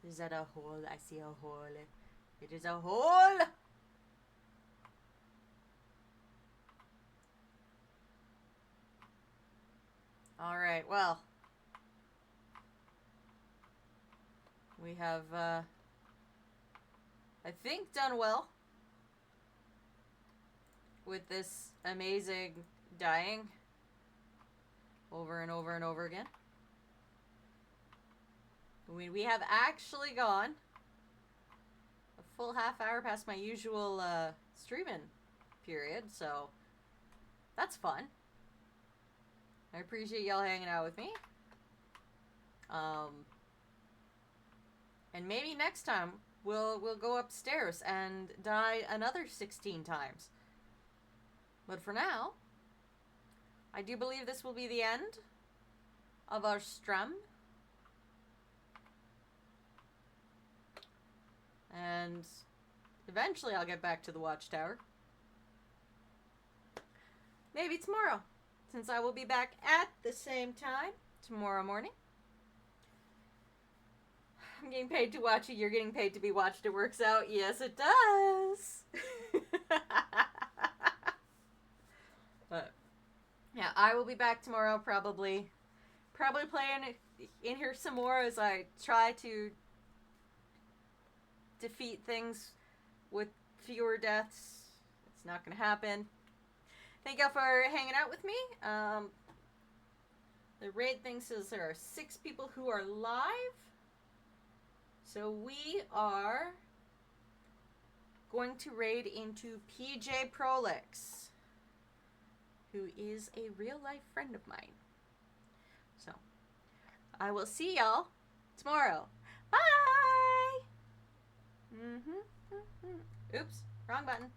Is that a hole? I see a hole. It is a hole! Alright, well. We have, I think, done well with this amazing dying over and over and over again. We have actually gone a full half hour past my usual streaming period, so that's fun. I appreciate y'all hanging out with me. And maybe next time we'll go upstairs and die another 16 times. But for now, I do believe this will be the end of our stream. And eventually I'll get back to the watchtower. Maybe tomorrow, since I will be back at the same time tomorrow morning. I'm getting paid to watch it. You're getting paid to be watched. It works out. Yes, it does. But yeah, I will be back tomorrow. Probably playing in here some more as I try to defeat things with fewer deaths. It's not going to happen. Thank y'all for hanging out with me. The raid thing says there are 6 people who are live. So we are going to raid into PJ Prolix, who is a real life friend of mine. So I will see y'all tomorrow. Bye! Oops, wrong button.